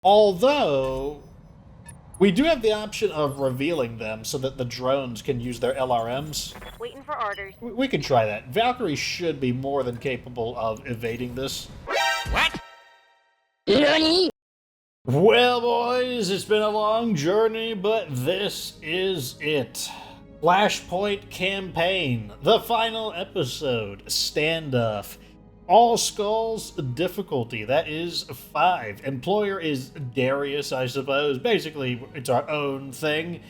Although, we do have the option of revealing them so that the drones can use their LRMs. Waiting for orders. We can try that. Valkyrie should be more than capable of evading this. What? NANI? Well, boys, it's been a long journey, but this is it. Flashpoint Campaign, the final episode, Standoff. All skulls difficulty, that is 5. Employer is Darius, I suppose. Basically, it's our own thing.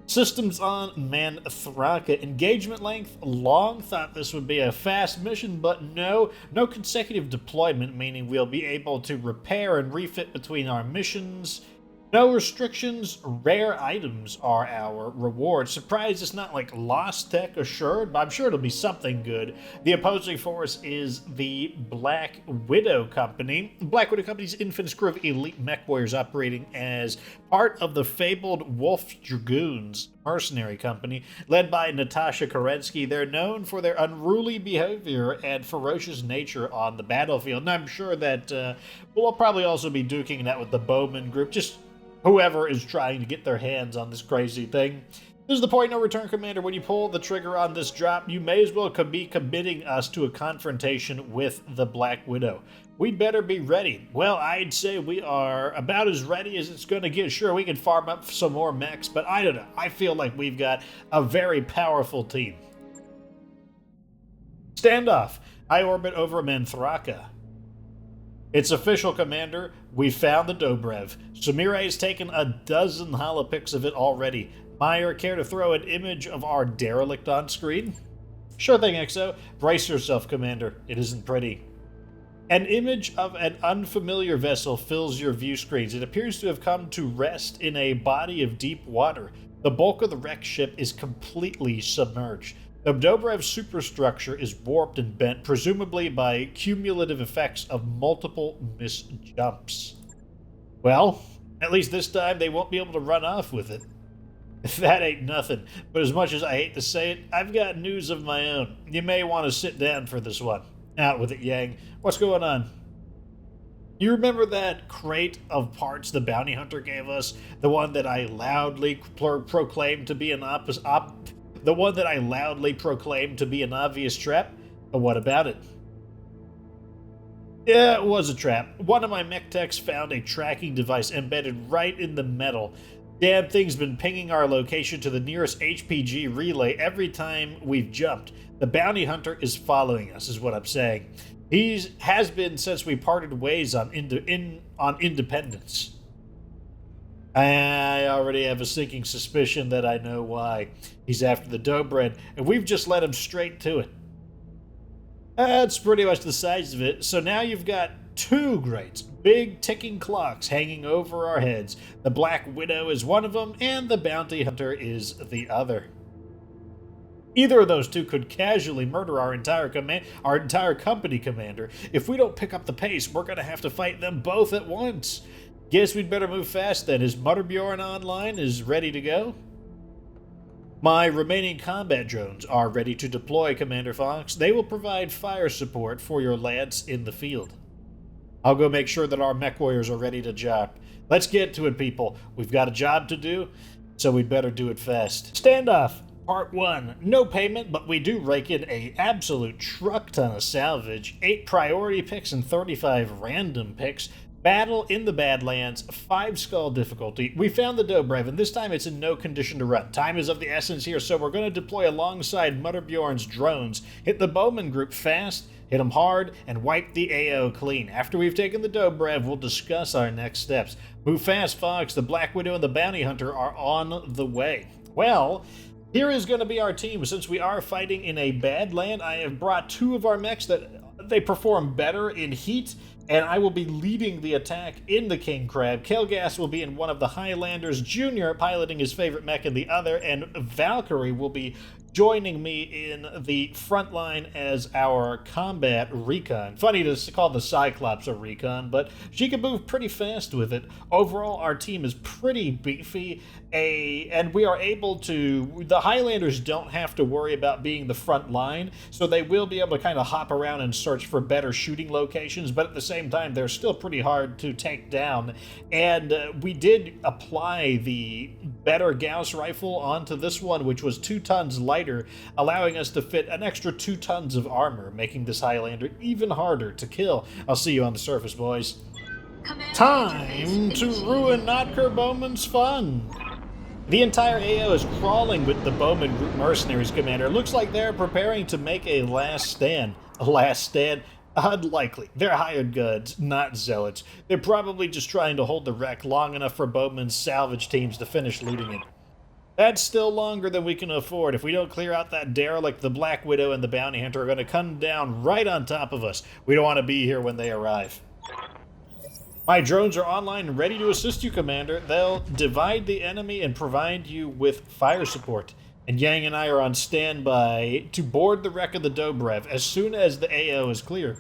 Systems on Manthraka. Engagement length long. Thought this would be a fast mission, but no consecutive deployment, meaning we'll be able to repair and refit between our missions. No restrictions. Rare items are our reward. Surprised it's not like Lost Tech Assured, but I'm sure it'll be something good. The opposing force is the Black Widow Company. Black Widow Company's infant crew of elite mech warriors operating as part of the fabled Wolf Dragoons mercenary company, led by Natasha Kerensky. They're known for their unruly behavior and ferocious nature on the battlefield, and I'm sure that we'll probably also be duking it out with the Baumann group, just whoever is trying to get their hands on this crazy thing. This is the point no return, Commander. When you pull the trigger on this drop, you may as well be committing us to a confrontation with the Black Widow. We'd better be ready. Well, I'd say we are about as ready as it's going to get. Sure, we can farm up some more mechs, but I don't know. I feel like we've got a very powerful team. Standoff. I orbit over Manthraka. It's official, Commander. We found the Dobrev. Samira has taken a dozen holopics of it already. Meyer, care to throw an image of our derelict on screen? Sure thing, XO. Brace yourself, Commander. It isn't pretty. An image of an unfamiliar vessel fills your view screens. It appears to have come to rest in a body of deep water. The bulk of the wrecked ship is completely submerged. The Dobrev superstructure is warped and bent, presumably by cumulative effects of multiple misjumps. Well, at least this time they won't be able to run off with it. That ain't nothing, but as much as I hate to say it, I've got news of my own. You may want to sit down for this one. Out with it, Yang. What's going on? You remember that crate of parts the bounty hunter gave us? The one that I loudly proclaimed to be an obvious trap? But what about it? Yeah, it was a trap. One of my mech techs found a tracking device embedded right in the metal. Damn thing's been pinging our location to the nearest HPG relay every time we've jumped. The bounty hunter is following us, is what I'm saying. He has been since we parted ways on Independence. I already have a sinking suspicion that I know why. He's after the Dobrev, and we've just led him straight to it. That's pretty much the size of it. So now you've got 2 greats, big ticking clocks hanging over our heads. The Black Widow is one of them, and the Bounty Hunter is the other. Either of those 2 could casually murder our entire company, Commander. If we don't pick up the pace, we're going to have to fight them both at once. Guess we'd better move fast then. Is Mutterbjorn online? Is ready to go? My remaining combat drones are ready to deploy, Commander Fox. They will provide fire support for your lads in the field. I'll go make sure that our mech warriors are ready to job. Let's get to it, people. We've got a job to do, so we'd better do it fast. Standoff. Part 1. No payment, but we do rake in a absolute truck ton of salvage. 8 priority picks and 35 random picks. Battle in the Badlands, 5 skull difficulty. We found the Dobrev, and this time it's in no condition to run. Time is of the essence here, so we're going to deploy alongside Mutterbjorn's drones. Hit the Baumann group fast, hit them hard, and wipe the AO clean. After we've taken the Dobrev, we'll discuss our next steps. Move fast, Fox. The Black Widow and the Bounty Hunter are on the way. Well, here is going to be our team. Since we are fighting in a Badland, I have brought 2 of our mechs that they perform better in heat, and I will be leading the attack in the King Crab. Kelgas will be in one of the Highlanders, Junior piloting his favorite mech in the other, and Valkyrie will be joining me in the front line as our combat recon. Funny to call the Cyclops a recon, but she can move pretty fast with it. Overall, our team is pretty beefy, and we are able to... The Highlanders don't have to worry about being the front line, so they will be able to kind of hop around and search for better shooting locations, but at the same time, they're still pretty hard to take down. And we did apply the better Gauss rifle onto this one, which was 2 tons lighter, allowing us to fit an extra 2 tons of armor, making this Highlander even harder to kill. I'll see you on the surface, boys. Time to ruin Notker Bowman's fun! The entire AO is crawling with the Baumann Group Mercenaries, Commander. Looks like they're preparing to make a last stand. A last stand? Unlikely. They're hired guns, not zealots. They're probably just trying to hold the wreck long enough for Bowman's salvage teams to finish looting it. That's still longer than we can afford. If we don't clear out that derelict, the Black Widow and the Bounty Hunter are going to come down right on top of us. We don't want to be here when they arrive. My drones are online and ready to assist you, Commander. They'll divide the enemy and provide you with fire support. And Yang and I are on standby to board the wreck of the Dobrev as soon as the AO is clear.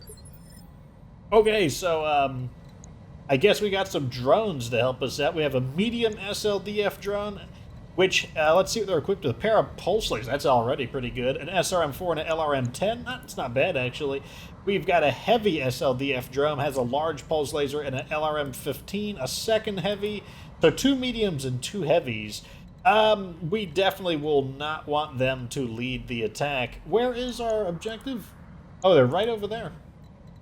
Okay, so, I guess we got some drones to help us out. We have a medium SLDF drone, which, let's see what they're equipped with. A pair of pulse lasers, that's already pretty good. An SRM-4 and an LRM-10, that's not bad, actually. We've got a heavy SLDF drone, has a large pulse laser and an LRM-15, a second heavy, so 2 mediums and 2 heavies. We definitely will not want them to lead the attack. Where is our objective? Oh, they're right over there.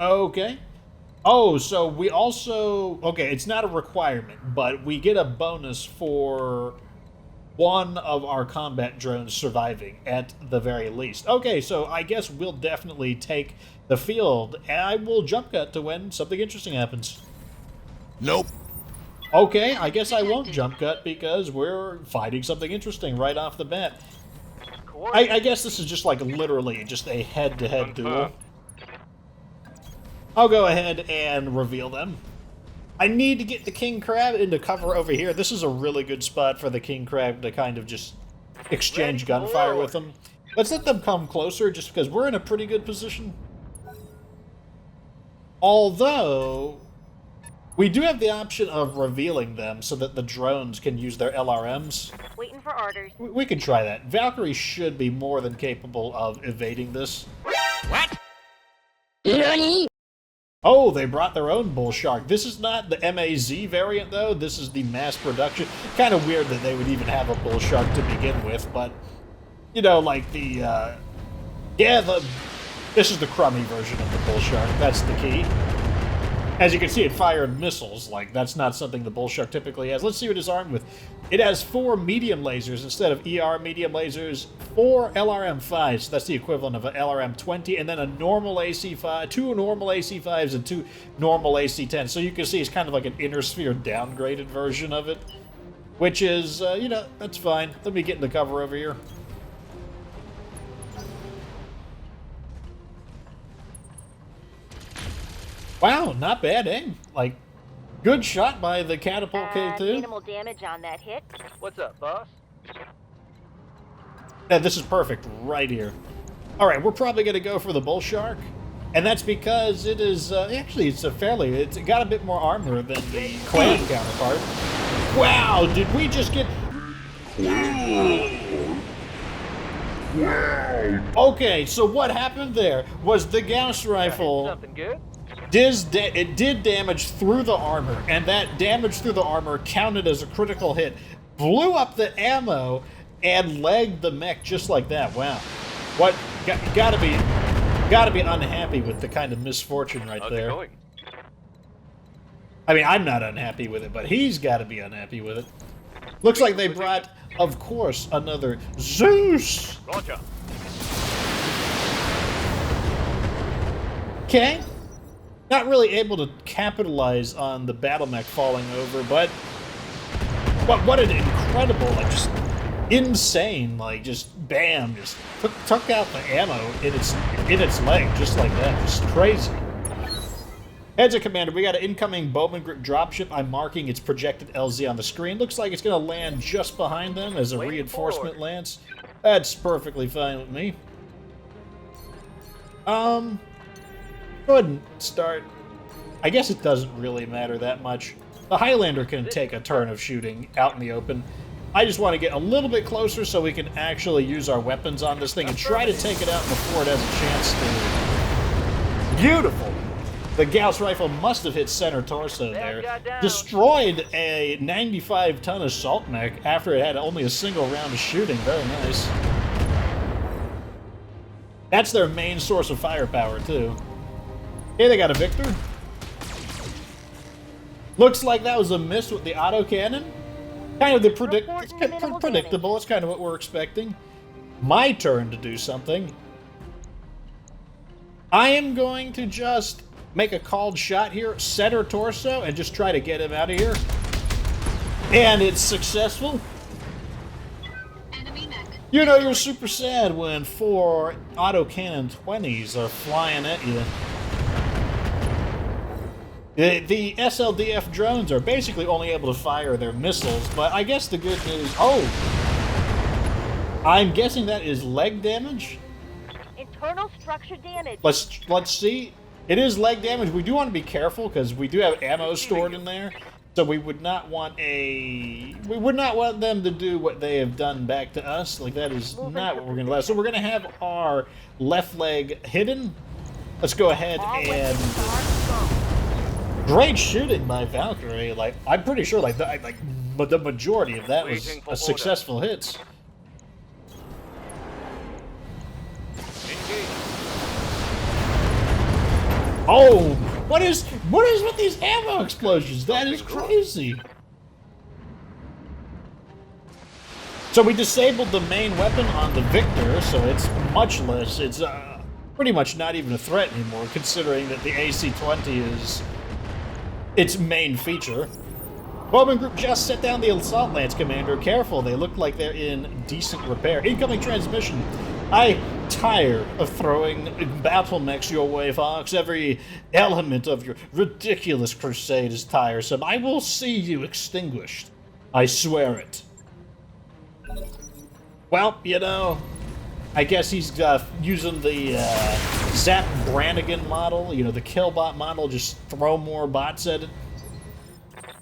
Okay. Oh, so we also... Okay, it's not a requirement, but we get a bonus for one of our combat drones surviving, at the very least. Okay, so I guess we'll definitely take the field, and I will jump cut to when something interesting happens. Nope. Okay, I guess I won't jump cut because we're fighting something interesting right off the bat. I guess this is just like literally just a head-to-head duel. I'll go ahead and reveal them. I need to get the King Crab into cover over here. This is a really good spot for the King Crab to kind of just exchange gunfire with them. Let's let them come closer just because we're in a pretty good position. Although, we do have the option of revealing them so that the drones can use their LRMs. Waiting for orders. We can try that. Valkyrie should be more than capable of evading this. What? NANI? Oh, they brought their own Bull Shark. This is not the MAZ variant, though. This is the mass production. Kind of weird that they would even have a Bull Shark to begin with, but, you know, like the, this is the crummy version of the Bull Shark. That's the key. As you can see, it fired missiles. Like, that's not something the Bull Shark typically has. Let's see what it's armed with. It has 4 medium lasers instead of ER medium lasers, 4 LRM-5s. That's the equivalent of an LRM-20, and then a normal AC-5, 2 normal AC-5s, and 2 normal AC-10s. So you can see it's kind of like an inner sphere downgraded version of it, which is, you know, that's fine. Let me get in the cover over here. Wow, not bad aim. Like, good shot by the Catapult K2. Minimal damage on that hit. What's up, boss? Yeah, this is perfect right here. All right, we're probably going to go for the Bull Shark, and that's because it is, actually, it's got a bit more armor than the Clan counterpart. Wow, did we just get... Okay, so what happened there was the Gauss rifle... Something good? It did damage through the armor, and that damage through the armor counted as a critical hit. Blew up the ammo and legged the mech just like that. Wow. What? Gotta be unhappy with the kind of misfortune right there. How's it going? I mean, I'm not unhappy with it, but he's gotta be unhappy with it. Looks like they brought, of course, another Zeus! Roger. Okay. Not really able to capitalize on the battle mech falling over, but what an incredible, like, just insane, like, just bam, just took out the ammo in its leg, just like that, just crazy. Heads up, Commander, we got an incoming Baumann Group dropship. I'm marking its projected LZ on the screen. Looks like it's going to land just behind them as a reinforcement lands. That's perfectly fine with me. Go ahead and start. I guess it doesn't really matter that much. The Highlander can take a turn of shooting out in the open. I just want to get a little bit closer so we can actually use our weapons on this thing and try to take it out before it has a chance to... Beautiful! The Gauss rifle must have hit center torso there. Destroyed a 95-ton assault mech after it had only a single round of shooting. Very nice. That's their main source of firepower, too. Hey, they got a Victor. Looks like that was a miss with the autocannon. Kind of the predictable. It's kind of what we're expecting. My turn to do something. I am going to just make a called shot here, center torso, and just try to get him out of here. And it's successful. You know you're super sad when 4 autocannon 20s are flying at you. The SLDF drones are basically only able to fire their missiles, but I guess the good news... Oh! I'm guessing that is leg damage? Internal structure damage. Let's see. It is leg damage. We do want to be careful because we do have ammo stored in there. So we would not want them to do what they have done back to us. Like, that is not what we're going to let. So we're going to have our left leg hidden. Let's go ahead and... Great shooting by Valkyrie. Like, I'm pretty sure but the majority of that was a successful hits. Oh, what is with these ammo explosions? That is crazy. So we disabled the main weapon on the Victor, so it's much less. It's pretty much not even a threat anymore, considering that the AC-20 is its main feature. Baumann Group just set down the Assault Lance Commander. Careful, they look like they're in decent repair. Incoming transmission. I tire of throwing battle mechs your way, Fox. Every element of your ridiculous crusade is tiresome. I will see you extinguished. I swear it. Well, you know, I guess he's using the Zap Brannigan model, you know, the Killbot model, just throw more bots at it.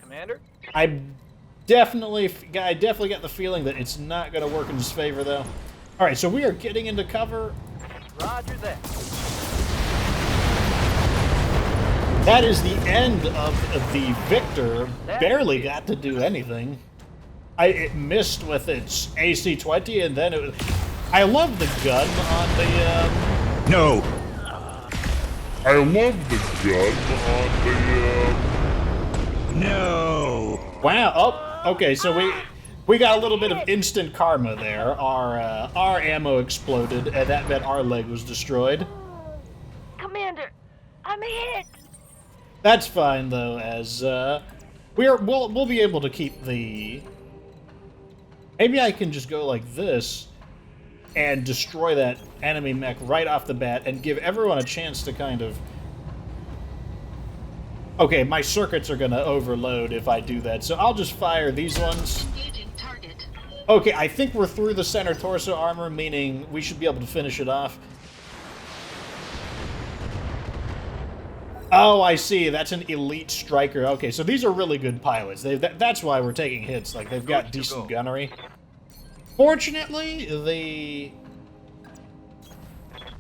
Commander? I definitely got the feeling that it's not going to work in his favor, though. All right, so we are getting into cover. Roger that. That is the end of the Victor. Barely got to do anything. It missed with its AC-20, and then it was... I love the gun on the... No. I love the gun on the... No. Wow. Oh, okay, so we got a little bit of instant karma there. Our ammo exploded, and that meant our leg was destroyed. Commander, I'm hit. That's fine, though, as we'll be able to keep the... Maybe I can just go like this and destroy that enemy mech right off the bat and give everyone a chance to kind of... Okay, my circuits are going to overload if I do that, so I'll just fire these ones. Okay, I think we're through the center torso armor, meaning we should be able to finish it off. Oh, I see. That's an elite striker. Okay, so these are really good pilots. That's why we're taking hits. Like, they've got decent gunnery. Fortunately,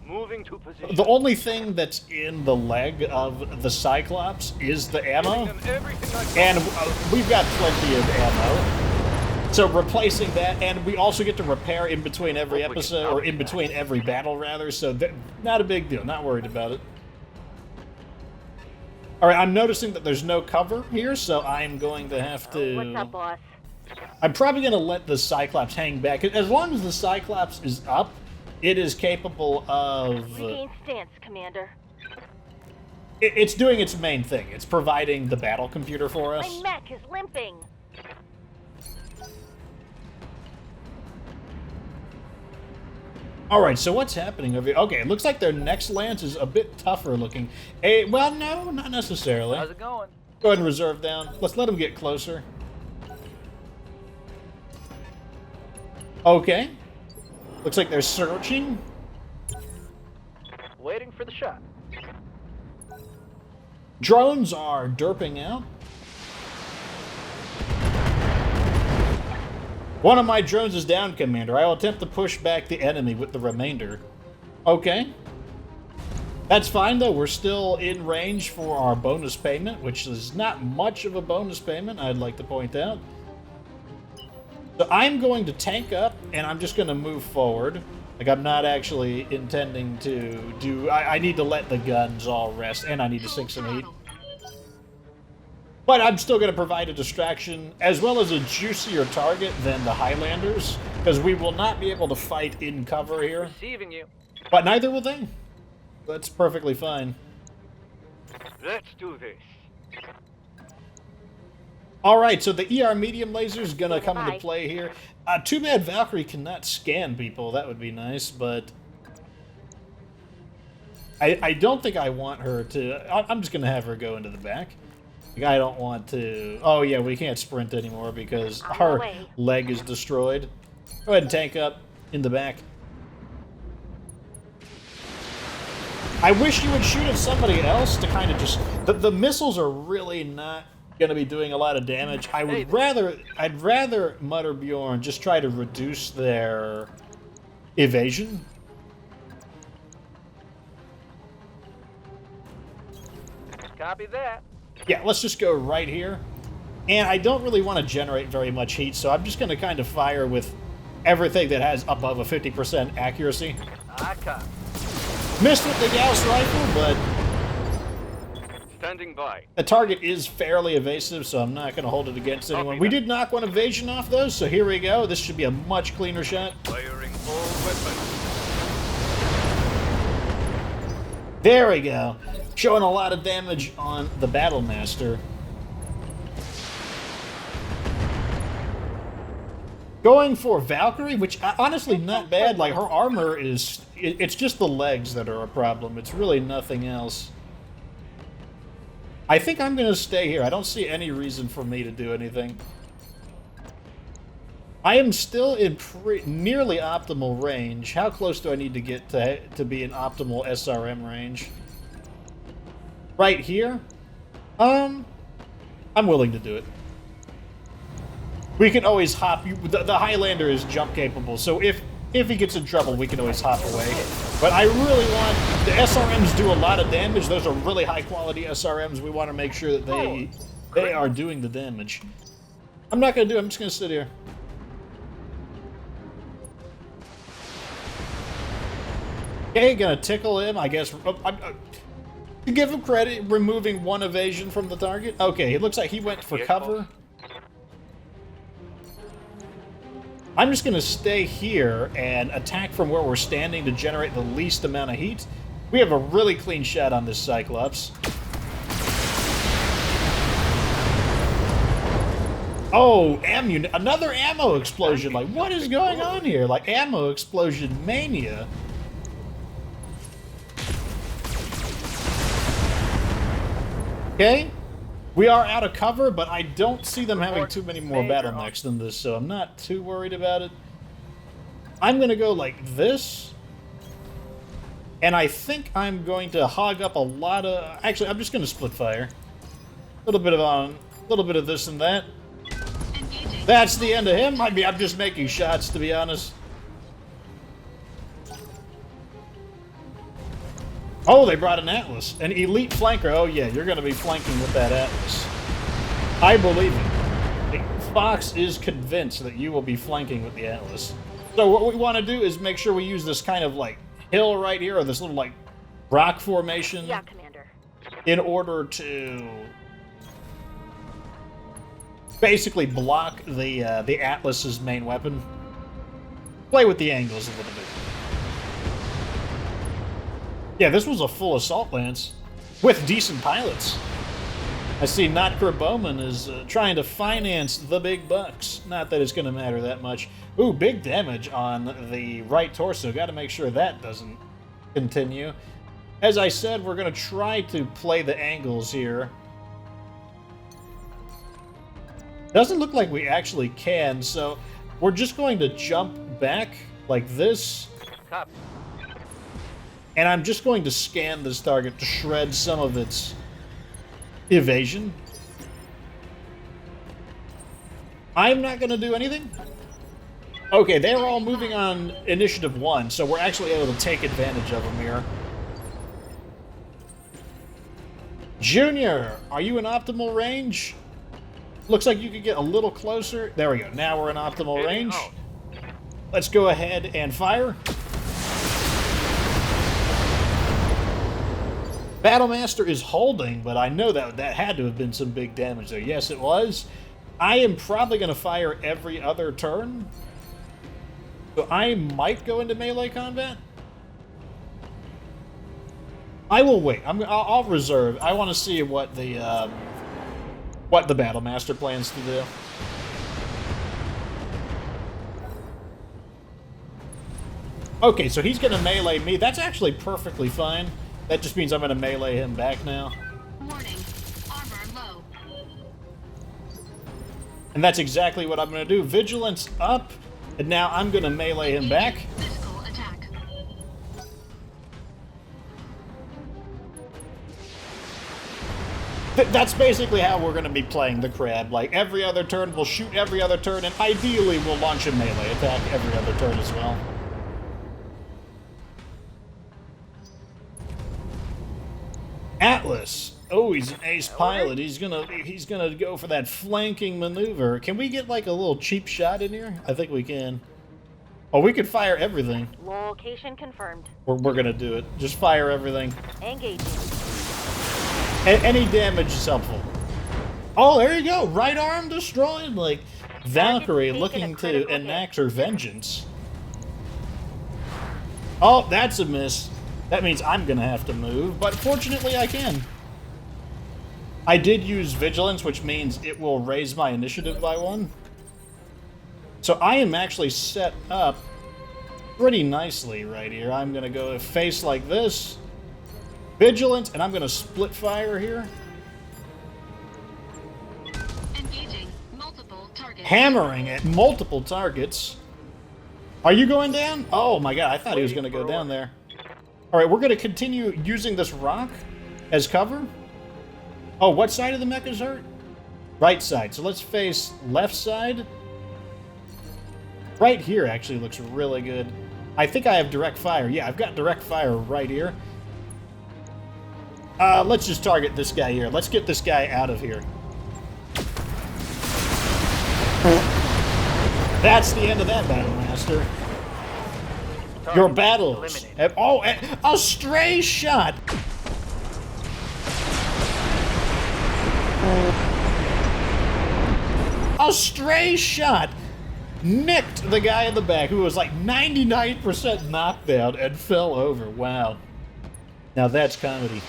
Moving to position. the only thing that's in the leg of the Cyclops is the ammo. And we've got plenty of ammo. So replacing that, and we also get to repair in between every episode, or in between every battle, rather. So not a big deal. Not worried about it. All right, I'm noticing that there's no cover here, so I'm going to have to... What's up, boss? I'm probably going to let the Cyclops hang back. As long as the Cyclops is up, it is capable of... Regain stance, Commander. It's doing its main thing. It's providing the battle computer for us. My mech is limping. All right, so what's happening over here? Okay, it looks like their next lance is a bit tougher looking. Well, no, not necessarily. How's it going? Go ahead and reserve down. Let's let them get closer. Okay. Looks like they're searching. Waiting for the shot. Drones are derping out. One of my drones is down, Commander. I will attempt to push back the enemy with the remainder. Okay. That's fine, though. We're still in range for our bonus payment, which is not much of a bonus payment, I'd like to point out. So I'm going to tank up, and I'm just going to move forward. Like, I'm not actually intending to do... I need to let the guns all rest, and I need to sink some heat. But I'm still going to provide a distraction, as well as a juicier target than the Highlanders, because we will not be able to fight in cover here. Receiving you. But neither will they. That's perfectly fine. Let's do this. Alright, so the ER medium laser is going to come into play here. Too bad Valkyrie cannot scan people. That would be nice, but... I don't think I want her to... I'm just going to have her go into the back. Like, I don't want to... Oh, yeah, we can't sprint anymore because our leg is destroyed. Go ahead and tank up in the back. I wish you would shoot at somebody else to kind of just... The missiles are really not going to be doing a lot of damage. I'd rather Mutter Bjorn just try to reduce their evasion. Copy that. Yeah, let's just go right here. And I don't really want to generate very much heat, so I'm just going to kind of fire with everything that has above a 50% accuracy. I copy. Missed with the Gauss rifle, but Standing by. the target is fairly evasive, so I'm not going to hold it against anyone. We did knock one evasion off, though, so here we go. This should be a much cleaner shot. Firing all weapons. There we go. Showing a lot of damage on the Battlemaster. Going for Valkyrie, which honestly not bad. Like, her armor is... It's just the legs that are a problem. It's really nothing else. I think I'm going to stay here. I don't see any reason for me to do anything. I am still in nearly optimal range. How close do I need to get to be in optimal SRM range? Right here? I'm willing to do it. We can always hop. The Highlander is jump capable, so if he gets in trouble, we can always hop away. But I really want... The SRMs do a lot of damage. Those are really high-quality SRMs. We want to make sure that they are doing the damage. I'm not going to do it. I'm just going to sit here. Okay, gonna tickle him, I guess. To give him credit, removing one evasion from the target. Okay, it looks like he went for cover. I'm just gonna stay here and attack from where we're standing to generate the least amount of heat. We have a really clean shot on this Cyclops. Oh, another ammo explosion. Like, what is going on here? Like, ammo explosion mania. Okay, we are out of cover, but I don't see them having too many more battle mechs than this, so I'm not too worried about it. I'm going to go like this, and I think I'm going to hog up a lot of... Actually, I'm just going to split fire. A little bit of this and that. That's the end of him. I'm just making shots, to be honest. Oh, they brought an Atlas. An elite flanker. Oh, yeah, you're going to be flanking with that Atlas. I believe it. Fox is convinced that you will be flanking with the Atlas. So what we want to do is make sure we use this kind of, like, hill right here, or this little, like, rock formation. Yeah, Commander. In order to basically block the Atlas's main weapon. Play with the angles a little bit. Yeah, this was a full assault lance with decent pilots. I see Notker Baumann is trying to finance the big bucks. Not that it's going to matter that much. Ooh, big damage on the right torso. Got to make sure that doesn't continue. As I said, we're going to try to play the angles here. Doesn't look like we actually can, so we're just going to jump back like this. Copy. And I'm just going to scan this target to shred some of its evasion. I'm not going to do anything. Okay, they're all moving on initiative 1, so we're actually able to take advantage of them here. Junior, are you in optimal range? Looks like you could get a little closer. There we go. Now we're in optimal range. Let's go ahead and fire. Battlemaster is holding, but I know that had to have been some big damage there. Yes, it was. I am probably going to fire every other turn. So I might go into melee combat. I will wait. I'll reserve. I want to see what the Battlemaster plans to do. Okay, so he's going to melee me. That's actually perfectly fine. That just means I'm going to melee him back now. Warning. Armor low. And that's exactly what I'm going to do. Vigilance up, and now I'm going to melee him back. Physical attack. That's basically how we're going to be playing the crab. Like, every other turn, we'll shoot every other turn, and ideally we'll launch a melee attack every other turn as well. Atlas. Oh, he's an ace pilot. He's gonna go for that flanking maneuver. Can we get like a little cheap shot in here? I think we can. Oh, we could fire everything. Location confirmed. We're gonna do it. Just fire everything. Engaging. Any damage is helpful. Oh, there you go. Right arm destroyed. Like Valkyrie looking to enact her vengeance. Oh, that's a miss. That means I'm gonna have to move, but fortunately I can. I did use Vigilance, which means it will raise my initiative by 1. So I am actually set up pretty nicely right here. I'm gonna go face like this. Vigilance, and I'm gonna split fire here. Engaging multiple targets. Hammering at multiple targets. Are you going down? Oh my god, I thought he was gonna go down there. Alright, we're going to continue using this rock as cover. Oh, what side of the mech is hurt? Right side. So let's face left side. Right here actually looks really good. I think I have direct fire. Yeah, I've got direct fire right here. Let's just target this guy here. Let's get this guy out of here. That's the end of that, Battlemaster. Your battles. Oh, a stray shot. A stray shot nicked the guy in the back who was like 99% knocked down and fell over. Wow. Now that's comedy.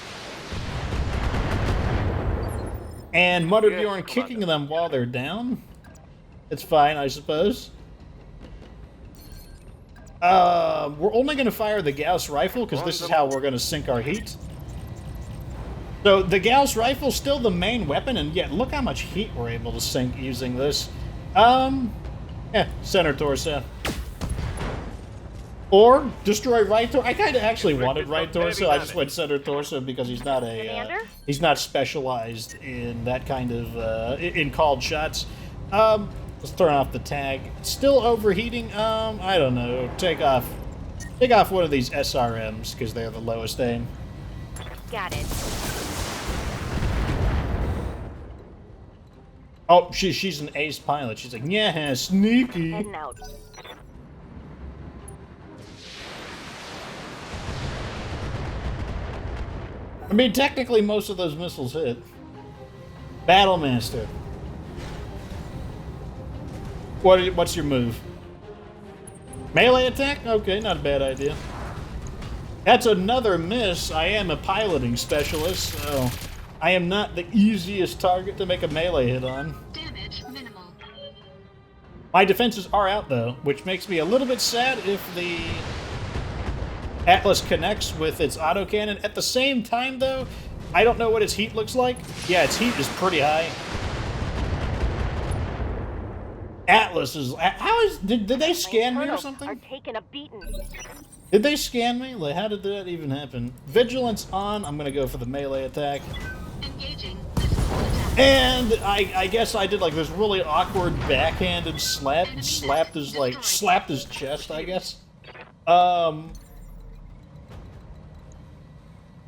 And Mutterbjorn kicking them while they're down. It's fine, I suppose. We're only going to fire the Gauss rifle because this is how we're going to sink our heat. So the Gauss rifle's still the main weapon, and yet look how much heat we're able to sink using this. Yeah, center torso. Or destroy right torso. I kind of actually wanted right torso. I just went center torso because he's not he's not specialized in that kind of in called shots. Let's turn off the tag. It's still overheating. I don't know. Take off one of these SRMs because they're the lowest aim. Got it. Oh, she's an ace pilot. She's like, yeah, sneaky. Heading out. I mean, technically, most of those missiles hit. Battlemaster. What's your move? Melee attack? Okay, not a bad idea. That's another miss. I am a piloting specialist, so I am not the easiest target to make a melee hit on. Damage minimal. My defenses are out, though, which makes me a little bit sad if the Atlas connects with its autocannon. At the same time, though, I don't know what its heat looks like. Yeah, its heat is pretty high. Atlas is... Did they scan me or Internals are something? taking a beating. Did they scan me? Like, how did that even happen? Vigilance on. I'm gonna go for the melee attack. Engaging physical attack. And I guess I did like this really awkward backhanded slap and slapped his chest, I guess.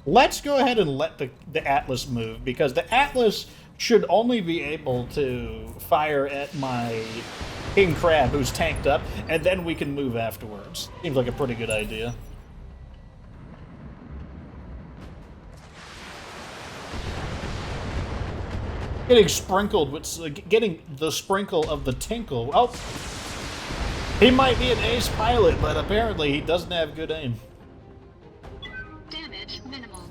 Let's go ahead and let the Atlas move, because the Atlas should only be able to fire at my King Crab, who's tanked up, and then we can move afterwards. Seems like a pretty good idea. Getting sprinkled with, getting the sprinkle of the tinkle. Oh, he might be an ace pilot, but apparently he doesn't have good aim. Damage minimal.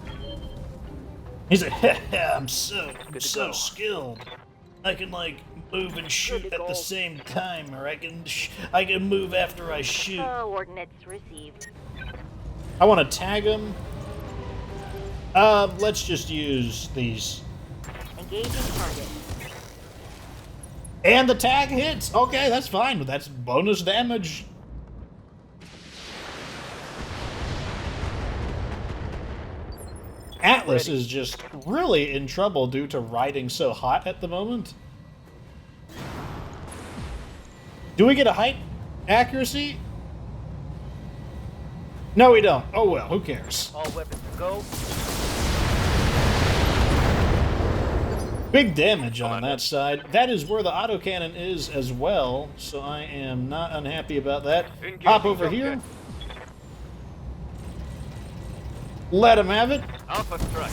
He's like, I'm so skilled. I can like move and shoot at the same time, or I can move after I shoot. Ordnance received. I want to tag him. Let's just use these. Engaging target. And the tag hits. Okay, that's fine. That's bonus damage. Atlas is just really in trouble due to riding so hot at the moment. Do we get a height accuracy? No, we don't. Oh well, who cares? All weapons go. Big damage on that side. That is where the autocannon is as well, so I am not unhappy about that. Hop over here. Let him have it. Alpha strike.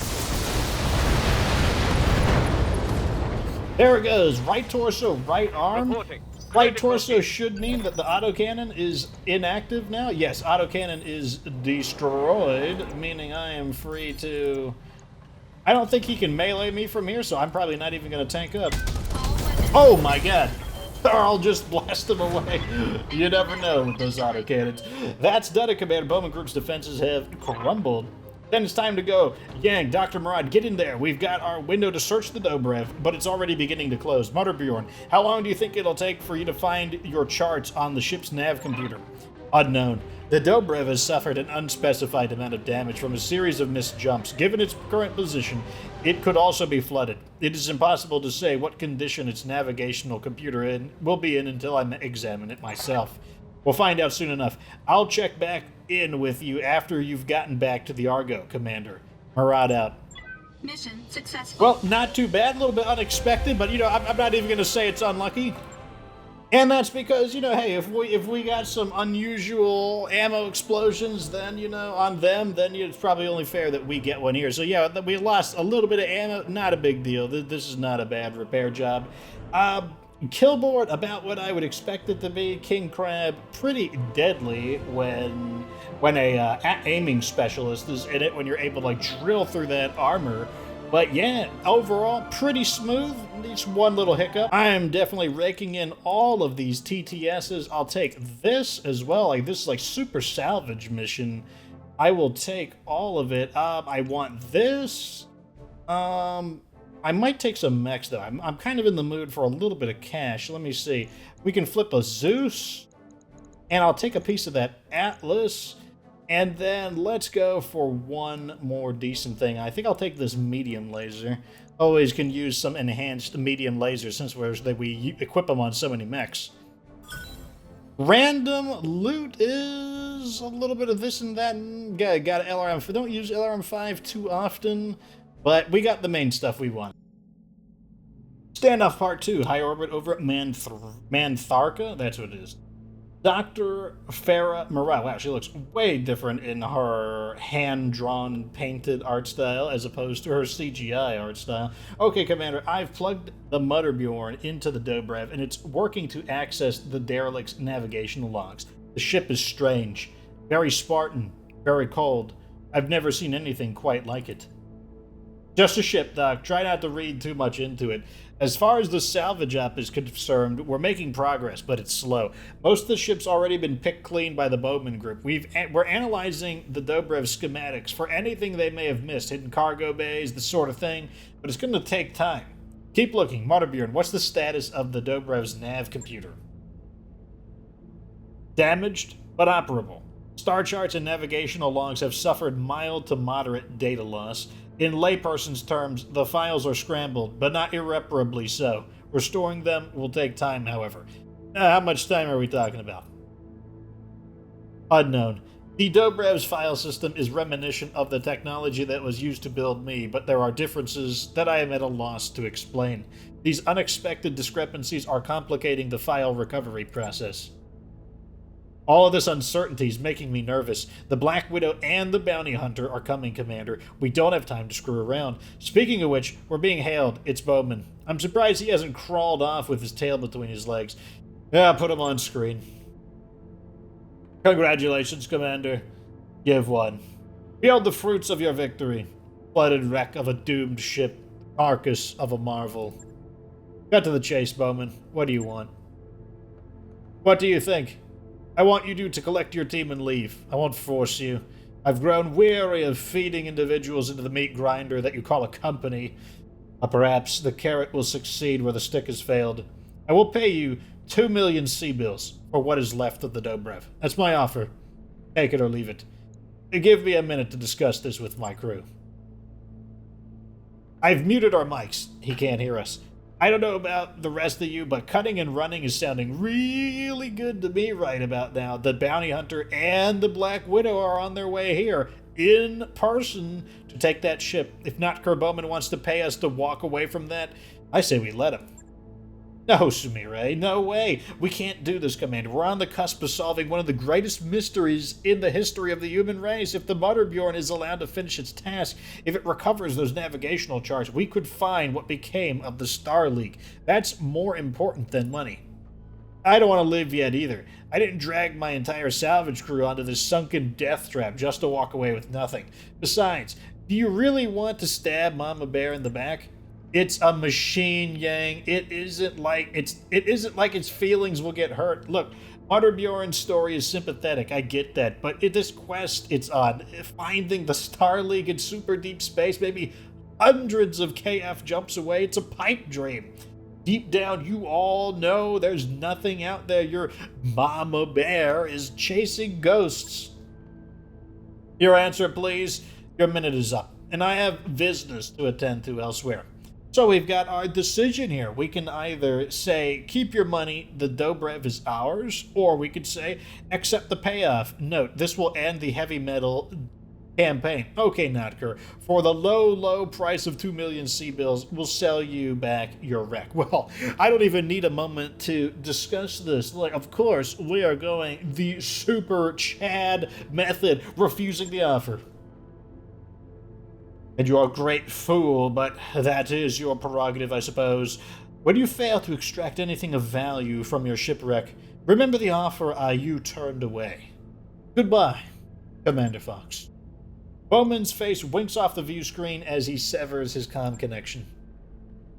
There it goes. Right torso, right arm. Reporting. Right torso should mean that the autocannon is inactive now. Yes, autocannon is destroyed, meaning I am free to... I don't think he can melee me from here, so I'm probably not even going to tank up. Oh my god. Or I'll just blast him away. You never know with those autocannons. That's done it, Commander. Baumann Group's defenses have crumbled. Then it's time to go. Yang, Dr. Murad, get in there. We've got our window to search the Dobrev, but it's already beginning to close. Mutterbjorn, how long do you think it'll take for you to find your charts on the ship's nav computer? Unknown. The Dobrev has suffered an unspecified amount of damage from a series of missed jumps. Given its current position, it could also be flooded. It is impossible to say what condition its navigational computer will be in until I examine it myself. We'll find out soon enough. I'll check back in with you after you've gotten back to the Argo, Commander. Murad out. Mission successful. Well, not too bad. A little bit unexpected, but, you know, I'm not even going to say it's unlucky. And that's because, you know, hey, if we got some unusual ammo explosions, then, you know, on them, then it's probably only fair that we get one here. So, yeah, we lost a little bit of ammo. Not a big deal. This is not a bad repair job. Killboard, about what I would expect it to be. King Crab, pretty deadly when a aiming specialist is in it, when you're able to, like, drill through that armor. But yeah, overall, pretty smooth. Just one little hiccup. I am definitely raking in all of these TTSs. I'll take this as well. Like, this is like super salvage mission. I will take all of it. I want this. I might take some mechs, though. I'm kind of in the mood for a little bit of cash. Let me see. We can flip a Zeus. And I'll take a piece of that Atlas. And then let's go for one more decent thing. I think I'll take this medium laser. Always can use some enhanced medium laser since we equip them on so many mechs. Random loot is a little bit of this and that. Got LRM. Don't use LRM5 too often, but we got the main stuff we want. Standoff Part 2. High orbit over at Mantharka. That's what it is. Dr. Farah Morale. Wow, she looks way different in her hand-drawn, painted art style as opposed to her CGI art style. Okay, Commander, I've plugged the Mutterbjorn into the Dobrev, and it's working to access the derelict's navigational logs. The ship is strange, very Spartan, very cold. I've never seen anything quite like it. Just a ship, Doc. Try not to read too much into it. As far as the salvage op is concerned, we're making progress, but it's slow. Most of the ship's already been picked clean by the Baumann Group. We're analyzing the Dobrev schematics for anything they may have missed, hidden cargo bays, the sort of thing, but it's going to take time. Keep looking. Mutterbjorn, what's the status of the Dobrev's nav computer? Damaged, but operable. Star charts and navigational logs have suffered mild to moderate data loss. In layperson's terms, the files are scrambled, but not irreparably so. Restoring them will take time, however. How much time are we talking about? Unknown. The Dobrev's file system is reminiscent of the technology that was used to build me, but there are differences that I am at a loss to explain. These unexpected discrepancies are complicating the file recovery process. All of this uncertainty is making me nervous. The Black Widow and the Bounty Hunter are coming, Commander. We don't have time to screw around. Speaking of which, we're being hailed. It's Baumann. I'm surprised he hasn't crawled off with his tail between his legs. Yeah, put him on screen. Congratulations, Commander. You've won. Behold the fruits of your victory. Flooded wreck of a doomed ship. Carcass of a marvel. Cut to the chase, Baumann. What do you want? What do you think? I want you to collect your team and leave. I won't force you. I've grown weary of feeding individuals into the meat grinder that you call a company. Perhaps the carrot will succeed where the stick has failed. I will pay you 2 million C-bills for what is left of the Dobrev. That's my offer. Take it or leave it. Give me a minute to discuss this with my crew. I've muted our mics. He can't hear us. I don't know about the rest of you, but cutting and running is sounding really good to me right about now. The Bounty Hunter and the Black Widow are on their way here, in person, to take that ship. If not, Baumann wants to pay us to walk away from that. I say we let him. No, Sumire, no way. We can't do this, Commander. We're on the cusp of solving one of the greatest mysteries in the history of the human race. If the Mutterbjorn is allowed to finish its task, if it recovers those navigational charts, we could find what became of the Star League. That's more important than money. I don't want to live yet either. I didn't drag my entire salvage crew onto this sunken death trap just to walk away with nothing. Besides, do you really want to stab Mama Bear in the back? It's a machine, Yang. It isn't like its feelings will get hurt. Look, Mutterbjorn's story is sympathetic. I get that, but this quest it's on, finding the Star League in super deep space, maybe hundreds of KF jumps away, it's a pipe dream. Deep down, you all know there's nothing out there. Your Mama Bear is chasing ghosts. Your answer, please. Your minute is up, and I have business to attend to elsewhere. So we've got our decision here. We can either say, keep your money, the Dobrev is ours, or we could say, accept the payoff. Note, this will end the heavy metal campaign. Okay, Notker, for the low price of 2 million C-bills, we'll sell you back your wreck. Well, I don't even need a moment to discuss this. Like, of course, we are going the super Chad method, refusing the offer. And you're a great fool, but that is your prerogative, I suppose. When you fail to extract anything of value from your shipwreck, remember the offer you turned away. Goodbye, Commander Fox. Bowman's face winks off the view screen as he severs his comm connection.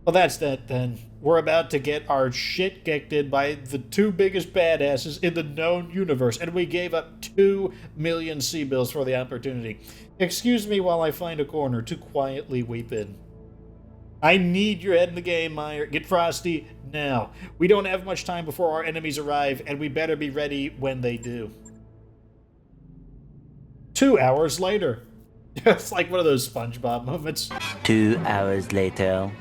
Well, that's that then. We're about to get our shit kicked in by the two biggest badasses in the known universe, and we gave up 2 million C-bills for the opportunity. Excuse me while I find a corner to quietly weep in. I need your head in the game, Meyer. Get frosty now. We don't have much time before our enemies arrive, and we better be ready when they do. 2 hours later. It's like one of those SpongeBob moments. 2 hours later.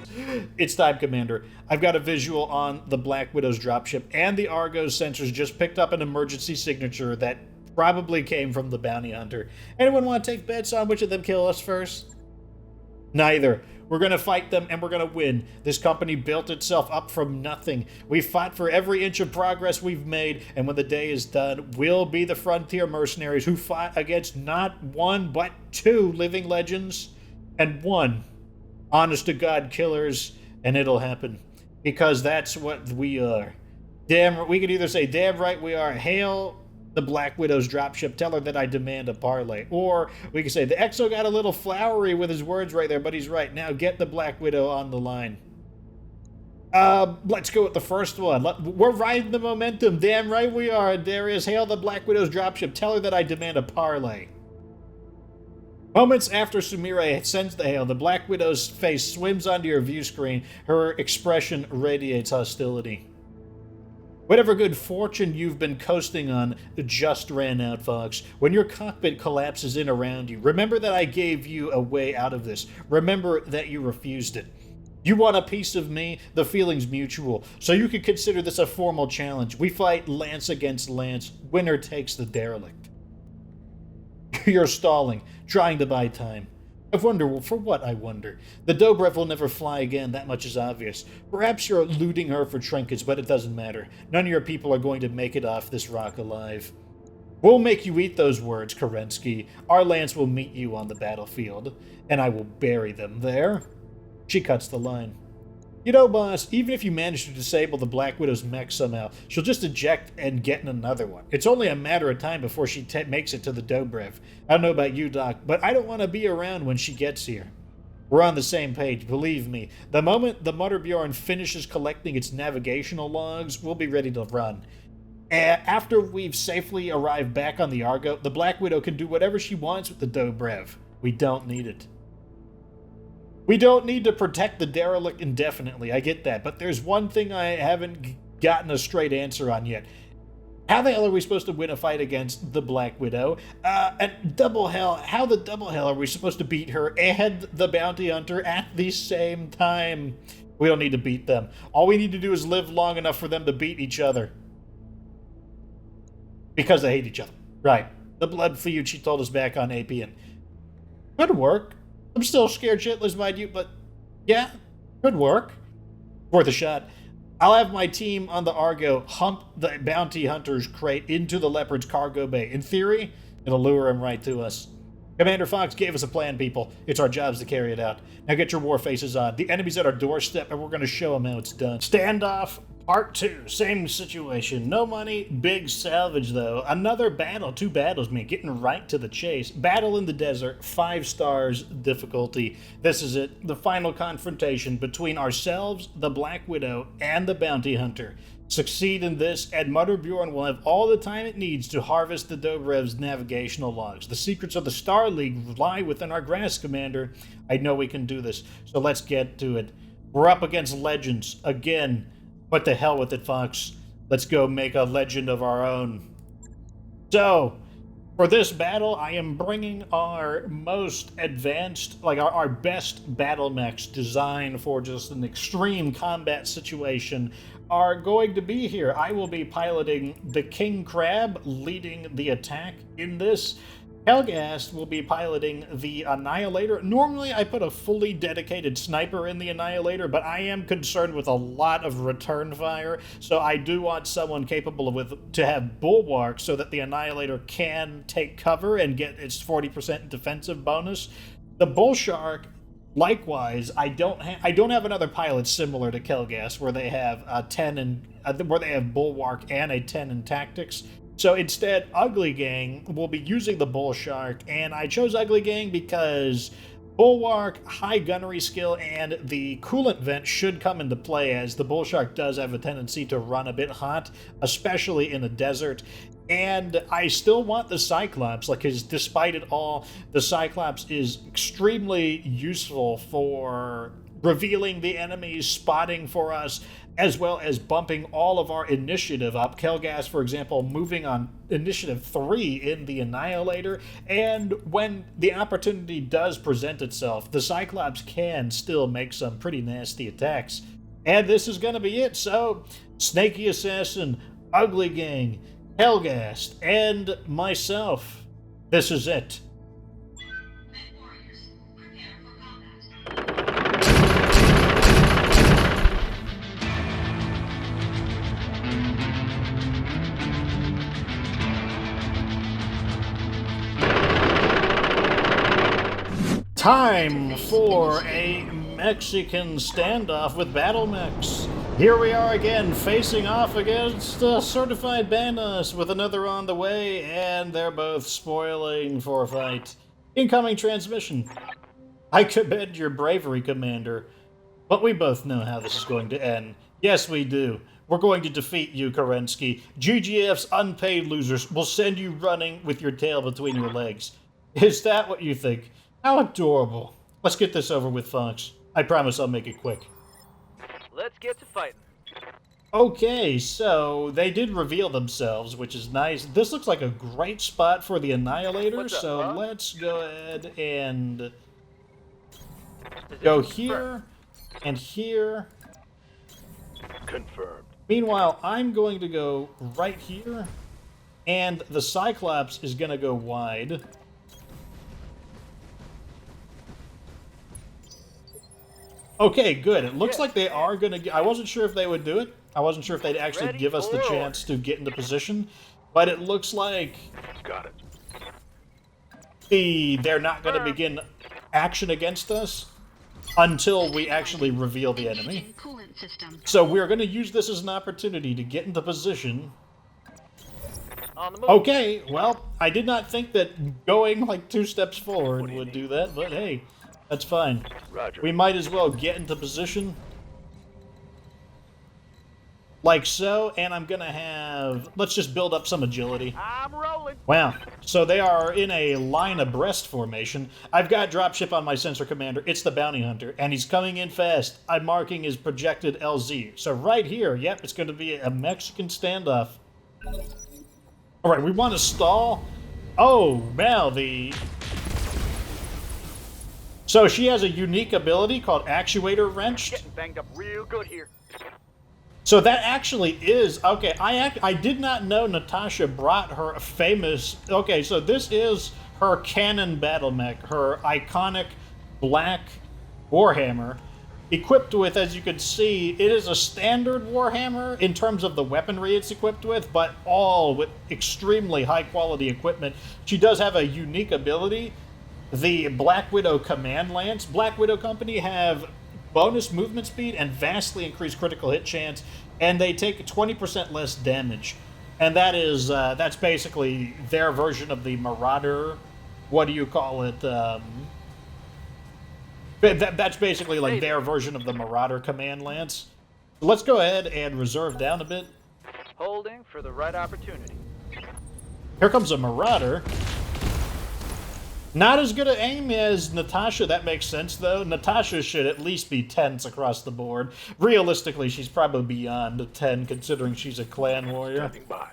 It's time, Commander. I've got a visual on the Black Widow's dropship, and the Argos sensors just picked up an emergency signature that probably came from the Bounty Hunter. Anyone want to take bets on which of them kill us first? Neither. We're going to fight them, and we're going to win. This company built itself up from nothing. We fought for every inch of progress we've made, and when the day is done, we'll be the frontier mercenaries who fought against not one, but 2 living legends, and 1 honest-to-God killers, and it'll happen. Because that's what we are. We could either say, damn right we are, hail the Black Widow's dropship, tell her that I demand a parlay. Or we could say, the Exo got a little flowery with his words right there, but he's right. Now get the Black Widow on the line. Let's go with the first one. We're riding the momentum. Damn right we are. Darius, hail the Black Widow's dropship. Tell her that I demand a parlay. Moments after Sumire sends the hail, the Black Widow's face swims onto your view screen. Her expression radiates hostility. Whatever good fortune you've been coasting on just ran out, Fox. When your cockpit collapses in around you, remember that I gave you a way out of this. Remember that you refused it. You want a piece of me? The feeling's mutual. So you could consider this a formal challenge. We fight lance against lance. Winner takes the derelict. You're stalling, trying to buy time. I wonder, for what, I wonder? The Dobrev will never fly again, that much is obvious. Perhaps you're looting her for trinkets, but it doesn't matter. None of your people are going to make it off this rock alive. We'll make you eat those words, Kerensky. Our lance will meet you on the battlefield, and I will bury them there. She cuts the line. You know, boss, even if you manage to disable the Black Widow's mech somehow, she'll just eject and get in another one. It's only a matter of time before she makes it to the Dobrev. I don't know about you, Doc, but I don't want to be around when she gets here. We're on the same page, believe me. The moment the Mutterbjorn finishes collecting its navigational logs, we'll be ready to run. After we've safely arrived back on the Argo, the Black Widow can do whatever she wants with the Dobrev. We don't need it. We don't need to protect the derelict indefinitely, I get that, but there's one thing I haven't gotten a straight answer on yet. How the hell are we supposed to win a fight against the Black Widow? And how the double hell are we supposed to beat her and the Bounty Hunter at the same time? We don't need to beat them. All we need to do is live long enough for them to beat each other. Because they hate each other. Right. The blood feud she told us back on APN. Could work. I'm still scared shitless, mind you, but yeah, could work. Worth a shot. I'll have my team on the Argo hump the Bounty Hunter's crate into the Leopard's cargo bay. In theory, it'll lure him right to us. Commander Fox gave us a plan, people. It's our jobs to carry it out. Now get your war faces on. The enemy's at our doorstep, and we're going to show them how it's done. Standoff Part 2. Same situation. No money, big salvage, though. Another battle. 2 battles, man. Getting right to the chase. Battle in the desert. 5 stars difficulty. This is it. The final confrontation between ourselves, the Black Widow, and the Bounty Hunter. Succeed in this, and Mutterbjorn will have all the time it needs to harvest the Dobrev's navigational logs. The secrets of the Star League lie within our grasp, Commander. I know we can do this, so let's get to it. We're up against legends. Again, what the hell with it, Fox? Let's go make a legend of our own. So, for this battle, I am bringing our most advanced, like our best battle mechs designed for just an extreme combat situation are going to be here. I will be piloting the King Crab, leading the attack in this. Helgast will be piloting the Annihilator. Normally, I put a fully dedicated sniper in the Annihilator, but I am concerned with a lot of return fire, so I do want someone capable to have Bulwark so that the Annihilator can take cover and get its 40% defensive bonus. The Bullshark, likewise, I don't have another pilot similar to Kelgas where they have where they have Bulwark and a 10 in tactics. So instead, Ugly Gang will be using the Bull Shark, and I chose Ugly Gang because Bulwark, high gunnery skill, and the coolant vent should come into play, as the Bull Shark does have a tendency to run a bit hot, especially in the desert. And I still want the Cyclops, because despite it all, the Cyclops is extremely useful for revealing the enemies, spotting for us, as well as bumping all of our initiative up. Kelgas, for example, moving on initiative 3 in the Annihilator, and when the opportunity does present itself, the Cyclops can still make some pretty nasty attacks. And this is going to be it. So, Snaky Assassin, Ugly Gang, Helgast, and myself. This is it. Time for a Mexican standoff with battle mechs. Here we are again, facing off against certified bandas with another on the way, and they're both spoiling for a fight. Incoming transmission. I commend your bravery, Commander, but we both know how this is going to end. Yes, we do. We're going to defeat you, Kerensky. GGF's unpaid losers will send you running with your tail between your legs. Is that what you think? How adorable. Let's get this over with, Fox. I promise I'll make it quick. Let's get to fighting. Okay, so they did reveal themselves, which is nice. This looks like a great spot for the Annihilator, What's up, so huh? let's go ahead and Position go confirmed. here and here. Confirmed. Meanwhile, I'm going to go right here, and the Cyclops is going to go wide. Okay, good. It looks like they are going to... I wasn't sure if they would do it. I wasn't sure if they'd actually Ready give us the for chance to get into position, but it looks like Got it. they're not going to begin action against us until we actually reveal the enemy. Engaging coolant system. So we're going to use this as an opportunity to get into position. On the move. Okay, well, I did not think that going like 2 steps forward would do that, but hey, that's fine. Roger. We might as well get into position. Like so, and I'm going to have... Let's just build up some agility. I'm rolling. Wow. So they are in a line abreast formation. I've got dropship on my sensor commander. It's the bounty hunter, and he's coming in fast. I'm marking his projected LZ. So right here, yep, it's going to be a Mexican standoff. All right, we want to stall. Oh, now the... So she has a unique ability called Actuator Wrenched. Getting banged up real good here. So that actually is... Okay, I did not know Natasha brought her famous... Okay, so this is her cannon battle mech, her iconic black Warhammer, equipped with, as you can see, it is a standard Warhammer in terms of the weaponry it's equipped with, but all with extremely high-quality equipment. She does have a unique ability. The Black Widow Command Lance. Black Widow Company have bonus movement speed and vastly increased critical hit chance, and they take 20% less damage. And that is, that's basically their version of the Marauder, what do you call it? That's basically like their version of the Marauder Command Lance. Let's go ahead and reserve down a bit. Holding for the right opportunity. Here comes a Marauder. Not as good at aim as Natasha, that makes sense though. Natasha should at least be 10s across the board. Realistically, she's probably beyond a 10 considering she's a clan warrior. Stepping by.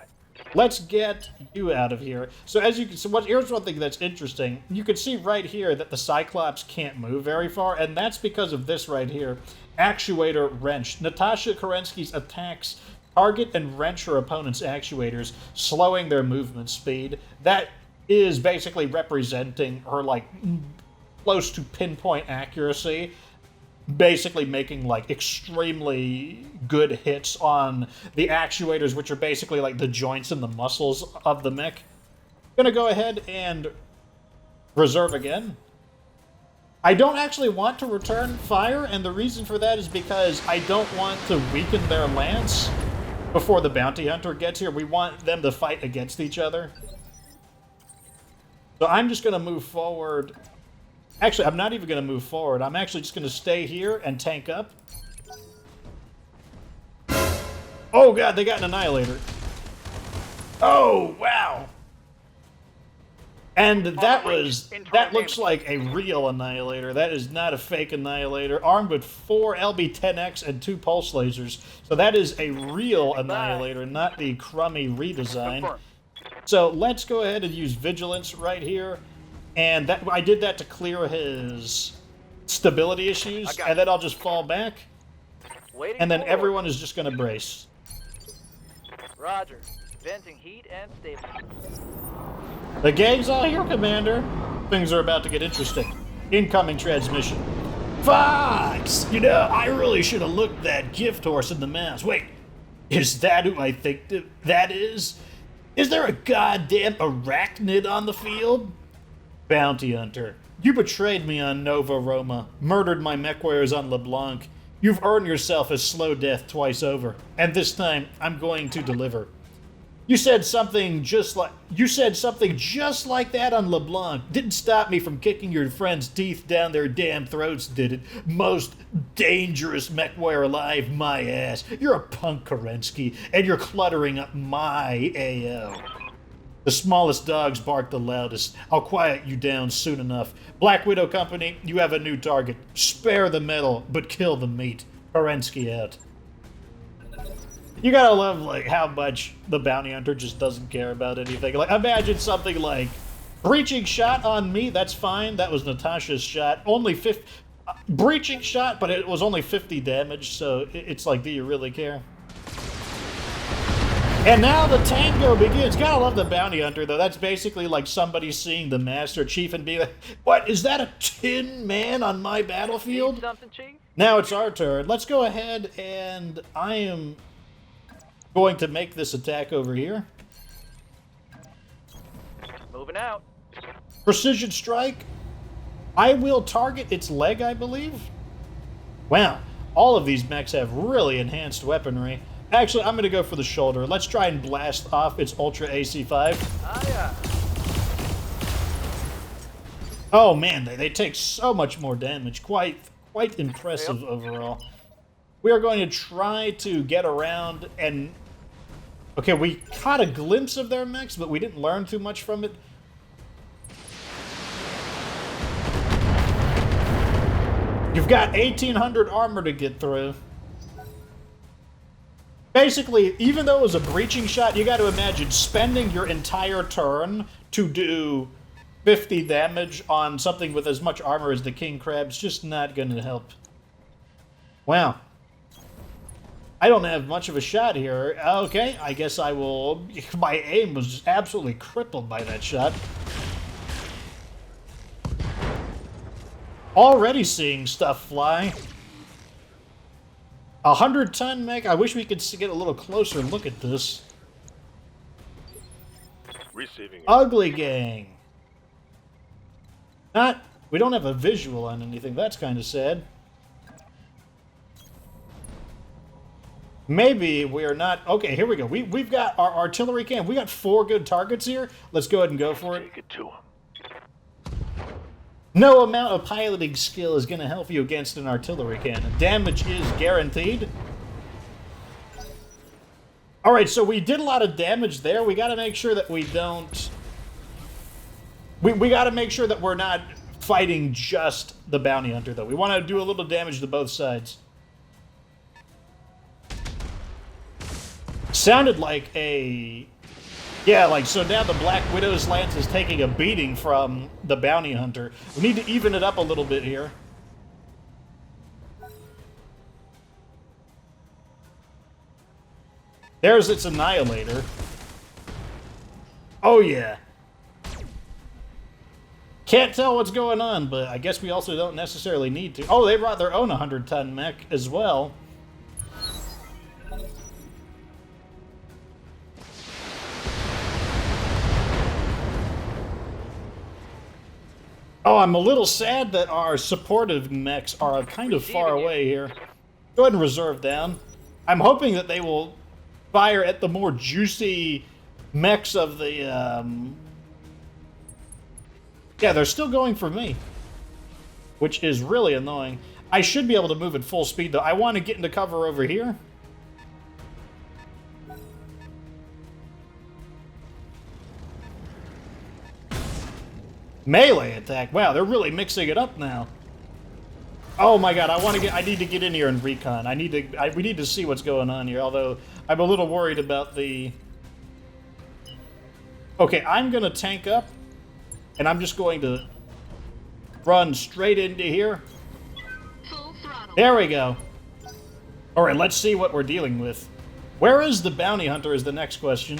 Let's get you out of here. So as you can see, here's one thing that's interesting. You can see right here that the Cyclops can't move very far, and that's because of this right here. Actuator Wrench. Natasha Kerensky's attacks target and wrench her opponent's actuators, slowing their movement speed. That is basically representing her, like, close to pinpoint accuracy, basically making, like, extremely good hits on the actuators, which are basically, like, the joints and the muscles of the mech. Gonna go ahead and reserve again. I don't actually want to return fire, and the reason for that is because I don't want to weaken their lance before the bounty hunter gets here. We want them to fight against each other. So I'm just going to move forward. Actually, I'm not even going to move forward. I'm actually just going to stay here and tank up. Oh, God, they got an Annihilator. Oh, wow. And that looks like a real Annihilator. That is not a fake Annihilator. Armed with 4 LB-10X and 2 pulse lasers. So that is a real Annihilator, not the crummy redesign. Confirmed. So let's go ahead and use Vigilance right here. And that I did that to clear his stability issues. And then I'll just fall back. Waiting And then for everyone is just going to brace. Roger. Venting heat and stable. The gang's all here, Commander. Things are about to get interesting. Incoming transmission. Fox! You know, I really should have looked that gift horse in the mouth. Wait, is that who I think that is? Is there a goddamn arachnid on the field? Bounty Hunter. You betrayed me on Nova Roma, murdered my mech warriors on LeBlanc. You've earned yourself a slow death twice over, and this time I'm going to deliver. You said something just like that on LeBlanc. Didn't stop me from kicking your friends' teeth down their damn throats, did it? Most dangerous mech warrior alive, my ass. You're a punk, Kerensky, and you're cluttering up my AO. The smallest dogs bark the loudest. I'll quiet you down soon enough. Black Widow Company, you have a new target. Spare the metal, but kill the meat. Kerensky out. You gotta love, like, how much the bounty hunter just doesn't care about anything. Like, imagine something like, breaching shot on me, that's fine. That was Natasha's shot. Only 50... breaching shot, but it was only 50 damage, so it's like, do you really care? And now the tango begins. Gotta love the bounty hunter, though. That's basically like somebody seeing the Master Chief and being like, what, is that a tin man on my battlefield? Need something, Chief? Now it's our turn. Let's go ahead, and I am going to make this attack over here. Moving out. Precision strike. I will target its leg, I believe. Wow, all of these mechs have really enhanced weaponry. Actually, I'm going to go for the shoulder. Let's try and blast off its Ultra AC5. Ah, yeah. Oh man, they take so much more damage. Quite impressive overall. We are going to try to get around and... Okay, we caught a glimpse of their mechs, but we didn't learn too much from it. You've got 1,800 armor to get through. Basically, even though it was a breaching shot, you got to imagine spending your entire turn to do 50 damage on something with as much armor as the King Crab's just not going to help. Wow. I don't have much of a shot here. Okay, I guess I will... My aim was absolutely crippled by that shot. Already seeing stuff fly. 100-ton mech. I wish we could get a little closer and look at this. Receiving. Ugly Gang. We don't have a visual on anything. That's kind of sad. Maybe we're not... Okay, here we go. We've got our artillery cannon. We got 4 good targets here. Let's go ahead and go for it. Take it to him. No amount of piloting skill is going to help you against an artillery cannon. Damage is guaranteed. Alright, so we did a lot of damage there. We got to make sure that we don't... We got to make sure that we're not fighting just the bounty hunter, though. We want to do a little damage to both sides. Sounded like a... Yeah, like, so now the Black Widow's lance is taking a beating from the bounty hunter. We need to even it up a little bit here. There's its annihilator. Oh, yeah. Can't tell what's going on, but I guess we also don't necessarily need to. Oh, they brought their own 100-ton mech as well. Oh, I'm a little sad that our supportive mechs are kind of far away here. Go ahead and reserve down. I'm hoping that they will fire at the more juicy mechs of the... Yeah, they're still going for me, which is really annoying. I should be able to move at full speed, though. I want to get into cover over here. Melee attack. Wow, they're really mixing it up now. Oh my god, I need to get in here and recon. We need to see what's going on here, although I'm a little worried about the... Okay, I'm gonna tank up, and I'm just going to run straight into here. Full throttle. There we go. Alright, let's see what we're dealing with. Where is the bounty hunter is the next question.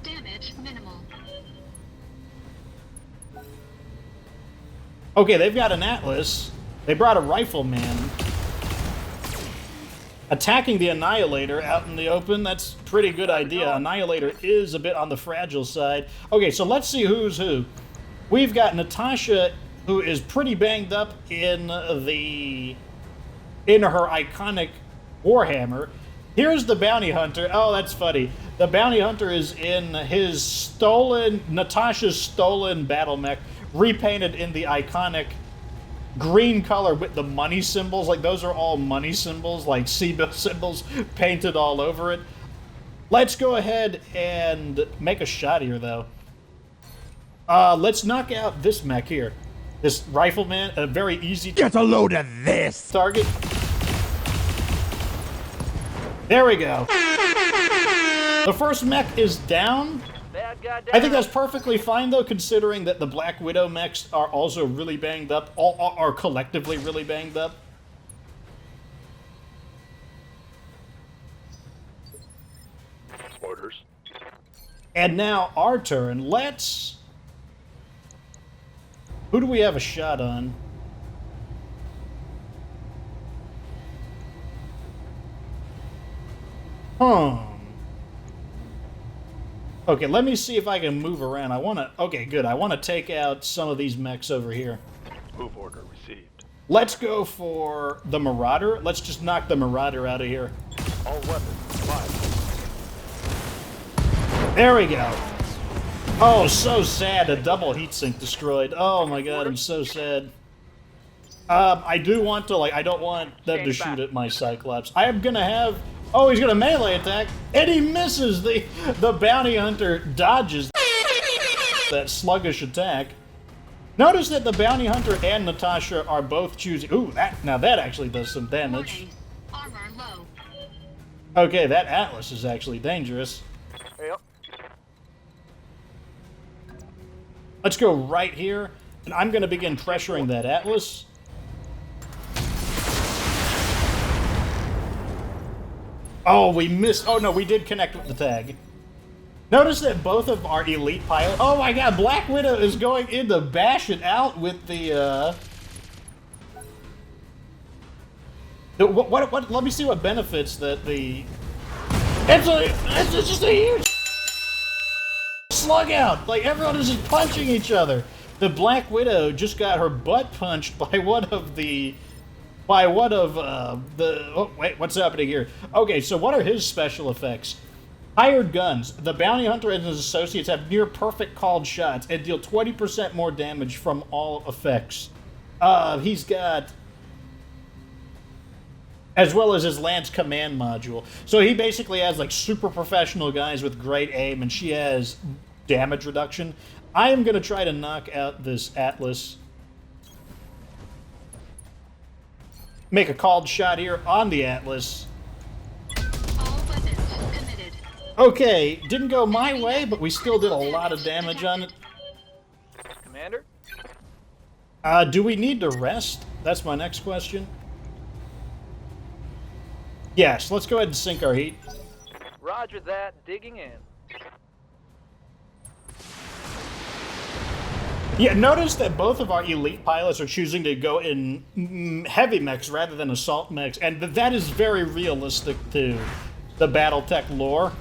Damage minimal. Okay, they've got an Atlas. They brought a rifleman. Attacking the Annihilator out in the open, that's a pretty good idea. Annihilator is a bit on the fragile side. Okay, so let's see who's who. We've got Natasha, who is pretty banged up in her iconic Warhammer. Here's the bounty hunter. Oh, that's funny. The bounty hunter is in his Natasha's stolen battle mech, repainted in the iconic green color with the money symbols. Like, those are all money symbols, like C-bill symbols painted all over it. Let's go ahead and make a shot here, though. Let's knock out this mech here. This rifleman, a very easy... Get a load of this! Target. There we go. The first mech is down. Bad guy down. I think that's perfectly fine, though, considering that the Black Widow mechs are also really banged up, all are collectively really banged up. Orders. And now our turn. Let's... Who do we have a shot on? Okay, let me see if I can move around. I want to... Okay, good. I want to take out some of these mechs over here. Move order received. Let's go for the Marauder. Let's just knock the Marauder out of here. All weapons fired. There we go. Oh, so sad. A double heatsink destroyed. Oh my god, I'm so sad. I do want to, like, I don't want them to shoot at my Cyclops. I am gonna have... Oh, he's gonna melee attack, and he misses! The bounty hunter dodges that sluggish attack. Notice that the bounty hunter and Natasha are both choosing... Ooh, now that actually does some damage. Armor low. Okay, that Atlas is actually dangerous. Yep. Let's go right here, and I'm gonna begin pressuring that Atlas. Oh, we missed. Oh, no, we did connect with the tag. Notice that both of our elite pilots... Oh, my God, Black Widow is going in to bash it out with the, What, let me see what benefits that the... It's just a huge... slug out! Like, everyone is just punching each other. The Black Widow just got her butt punched by one of the... Oh, wait, what's happening here? Okay, so what are his special effects? Hired guns. The bounty hunter and his associates have near perfect called shots and deal 20% more damage from all effects. He's got... As well as his Lance Command module. So he basically has, like, super professional guys with great aim, and she has damage reduction. I am going to try to knock out this Atlas... Make a called shot here on the Atlas. All weapons committed. Okay, didn't go my way, but we still did a lot of damage on it. Commander? Do we need to rest? That's my next question. Yes, let's go ahead and sink our heat. Roger that. Digging in. Yeah, notice that both of our elite pilots are choosing to go in heavy mechs rather than assault mechs, and that is very realistic to the BattleTech lore,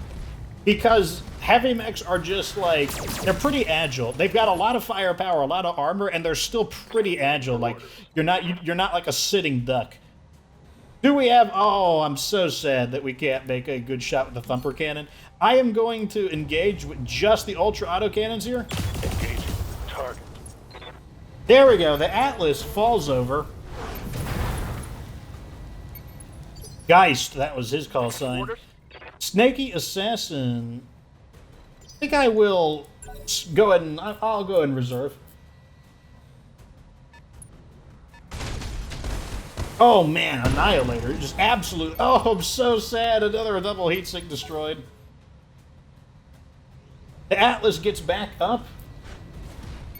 because heavy mechs are just like, they're pretty agile. They've got a lot of firepower, a lot of armor, and they're still pretty agile. Like, you're not like a sitting duck. Do we have... Oh, I'm so sad that we can't make a good shot with the Thumper Cannon. I am going to engage with just the Ultra Auto Cannons here. Engaging target. There we go. The Atlas falls over. Geist, that was his call sign. Orders? Snaky Assassin. I think I will go ahead and... I'll go and reserve. Oh, man. Annihilator. Just absolute... Oh, I'm so sad. Another double heatsink destroyed. The Atlas gets back up.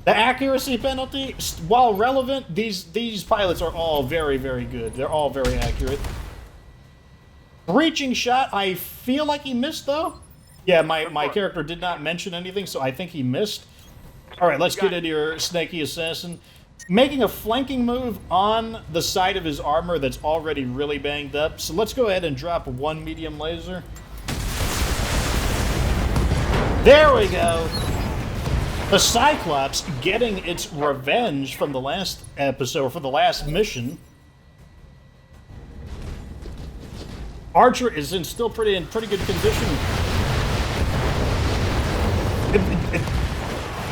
The accuracy penalty, while relevant, these pilots are all very, very good. They're all very accurate. Breaching shot, I feel like he missed, though. Yeah, my character did not mention anything, so I think he missed. All right, let's get into your Snaky Assassin. Making a flanking move on the side of his armor that's already really banged up. So let's go ahead and drop one medium laser. There we go. The Cyclops getting its revenge from the last episode, or from the last mission. Archer is in still in pretty good condition.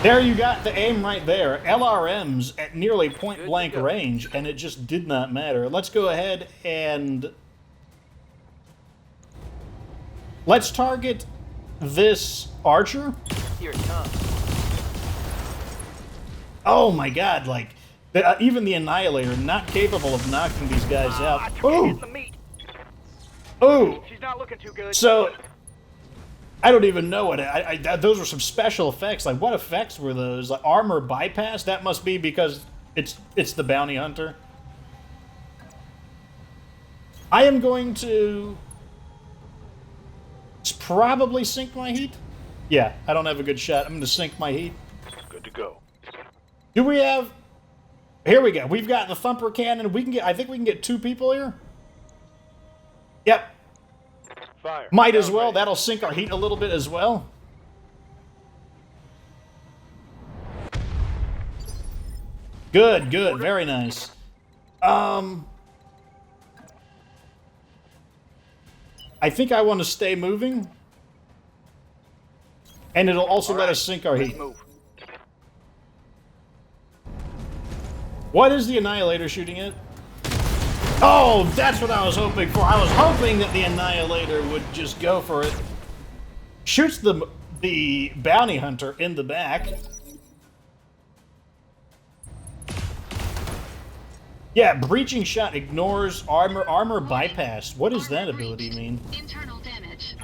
There you got the aim right there. LRMs at nearly point blank range, and it just did not matter. Let's go ahead and... Let's target this Archer. Here it comes. Oh my god, like, even the Annihilator not capable of knocking these guys out. Ooh! Ooh! She's not looking too good. So, I don't even know what those were some special effects. Like, what effects were those? Like, armor bypass? That must be because it's the bounty hunter. I am going to probably sink my heat. Yeah, I don't have a good shot. I'm going to sink my heat. Good to go. Do we have... Here we go. We've got the thumper cannon. We can get... I think we can get 2 people here. Yep. Fire. Might as Down well. ready. That'll sink our heat a little bit as well. Good, good. Very nice. I think I want to stay moving. And it'll also let us sink our heat. Move. What is the Annihilator shooting at? Oh, that's what I was hoping for. I was hoping that the Annihilator would just go for it. Shoots the bounty hunter in the back. Yeah, breaching shot ignores armor bypass. What does that ability mean? Internal damage.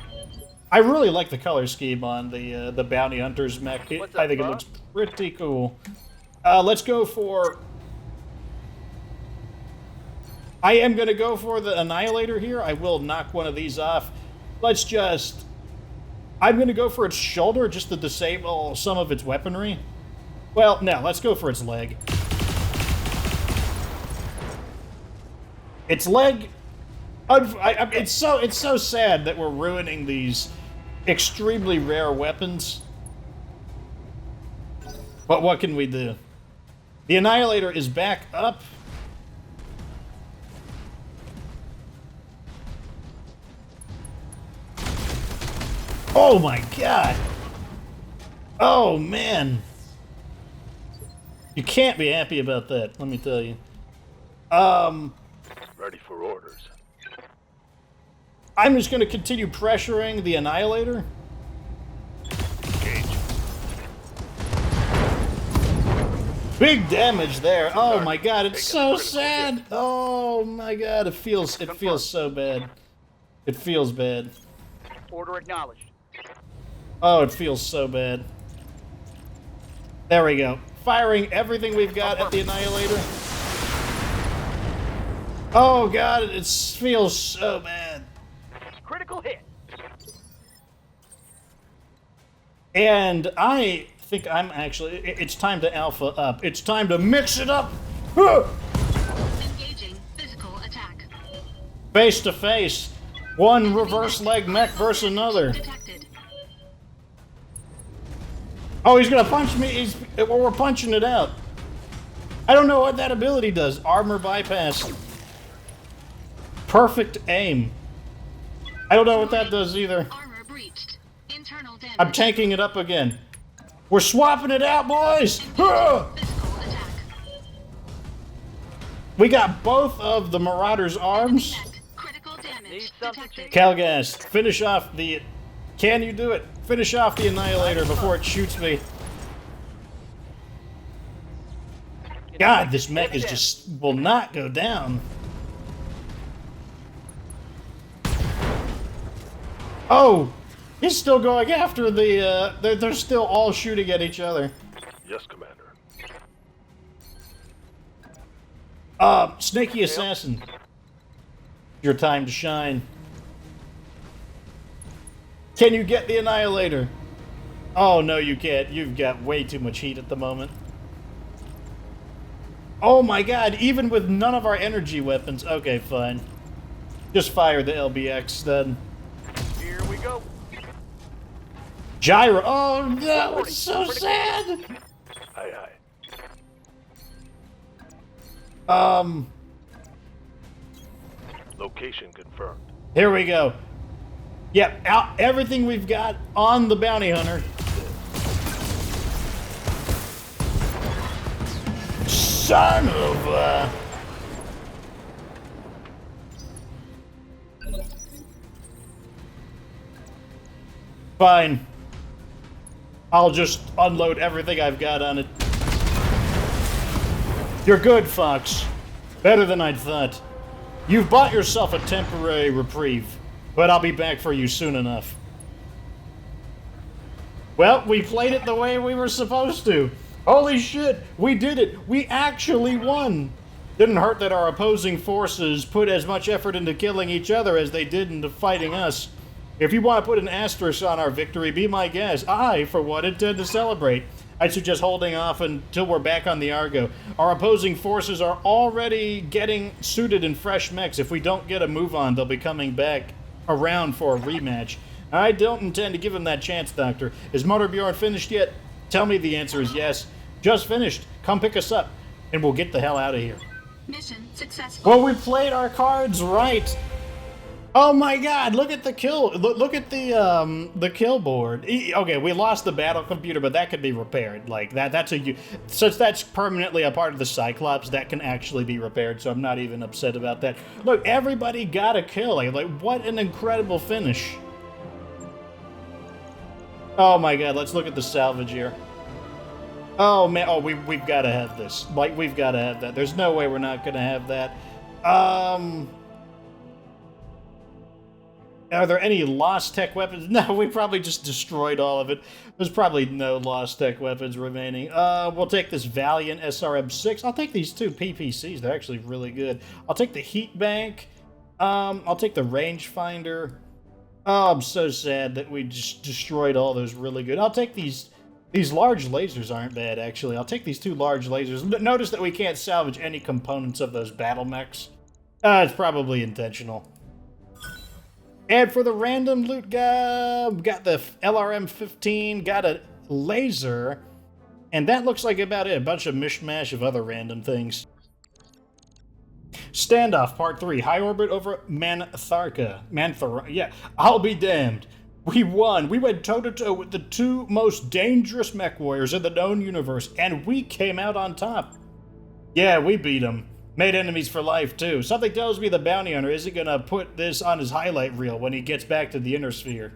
I really like the color scheme on the bounty hunter's mech. What's I up, think it Bob? looks pretty cool. Let's go for... I am going to go for the Annihilator here. I will knock one of these off. Let's just... I'm going to go for its shoulder just to disable some of its weaponry. Well, no, let's go for its leg. Its leg... It's so sad that we're ruining these extremely rare weapons. But what can we do? The Annihilator is back up. Oh my god! Oh man! You can't be happy about that, let me tell you. Ready for orders. I'm just going to continue pressuring the Annihilator. Engage. Big damage there. Oh my god, it's Taking so a critical sad. hit. Oh my god, it feels so bad. It feels bad. Order acknowledged. Oh, it feels so bad. There we go. Firing everything we've got at the Annihilator. Oh god, it feels so bad. Critical hit. And I think I'm actually... It's time to alpha up. It's time to mix it up. Huh! Engaging physical attack. Face to face. One reverse leg mech versus another. Detected. Oh, he's gonna punch me. We're punching it out. I don't know what that ability does. Armor bypass. Perfect aim. I don't know what that does either. Armor breached. Internal damage. I'm tanking it up again. We're swapping it out, boys! Huh! Physical attack. We got both of the Marauder's arms. Neck. Critical damage. Need something Detected. Calgas, finish off the... Can you do it? Finish off the Annihilator before it shoots me. God, this mech is just... will not go down. Oh! He's still going after the... They're still all shooting at each other. Yes, Commander. Snaky Assassin. Your time to shine. Can you get the Annihilator? Oh, no, you can't. You've got way too much heat at the moment. Oh my god, even with none of our energy weapons. Okay, fine. Just fire the LBX then. Here we go. Gyro. Oh no, it's so sad. Aye, aye. Location confirmed. Here we go. Yep, out everything we've got on the bounty hunter. Son of a... Fine. I'll just unload everything I've got on it. You're good, Fox. Better than I'd thought. You've bought yourself a temporary reprieve. But I'll be back for you soon enough. Well, we played it the way we were supposed to. Holy shit, we did it. We actually won. Didn't hurt that our opposing forces put as much effort into killing each other as they did into fighting us. If you want to put an asterisk on our victory, be my guest. I, for one, intend to celebrate. I'd suggest holding off until we're back on the Argo. Our opposing forces are already getting suited in fresh mechs. If we don't get a move on, they'll be coming back around for a rematch. I don't intend to give him that chance, Doctor. Is Motorbjorn finished yet? Tell me the answer is yes. Just finished. Come pick us up, and we'll get the hell out of here. Mission successful. Well, we played our cards right. Oh my God! Look at the kill. Look at the kill board. Okay, we lost the battle computer, but that could be repaired. Like that's since that's permanently a part of the Cyclops, that can actually be repaired. So I'm not even upset about that. Look, everybody got a kill. Like what an incredible finish. Oh my God! Let's look at the salvage here. Oh man! Oh, we've got to have this. Like we've got to have that. There's no way we're not gonna have that. Are there any lost tech weapons? No, we probably just destroyed all of it. There's probably no lost tech weapons remaining. We'll take this Valiant SRM-6. I'll take these two PPCs. They're actually really good. I'll take the heat bank. I'll take the rangefinder. Oh, I'm so sad that we just destroyed all those really good. I'll take these. These large lasers aren't bad, actually. I'll take these two large lasers. Notice that we can't salvage any components of those battle mechs. It's probably intentional. And for the random loot guy, we got the LRM-15, got a laser, and that looks like about it. A bunch of mishmash of other random things. Standoff Part 3, High Orbit over Mantharka. Yeah, I'll be damned. We won. We went toe-to-toe with the two most dangerous mech warriors in the known universe, and we came out on top. Yeah, we beat them. Made enemies for life, too. Something tells me the bounty hunter isn't going to put this on his highlight reel when he gets back to the Inner Sphere.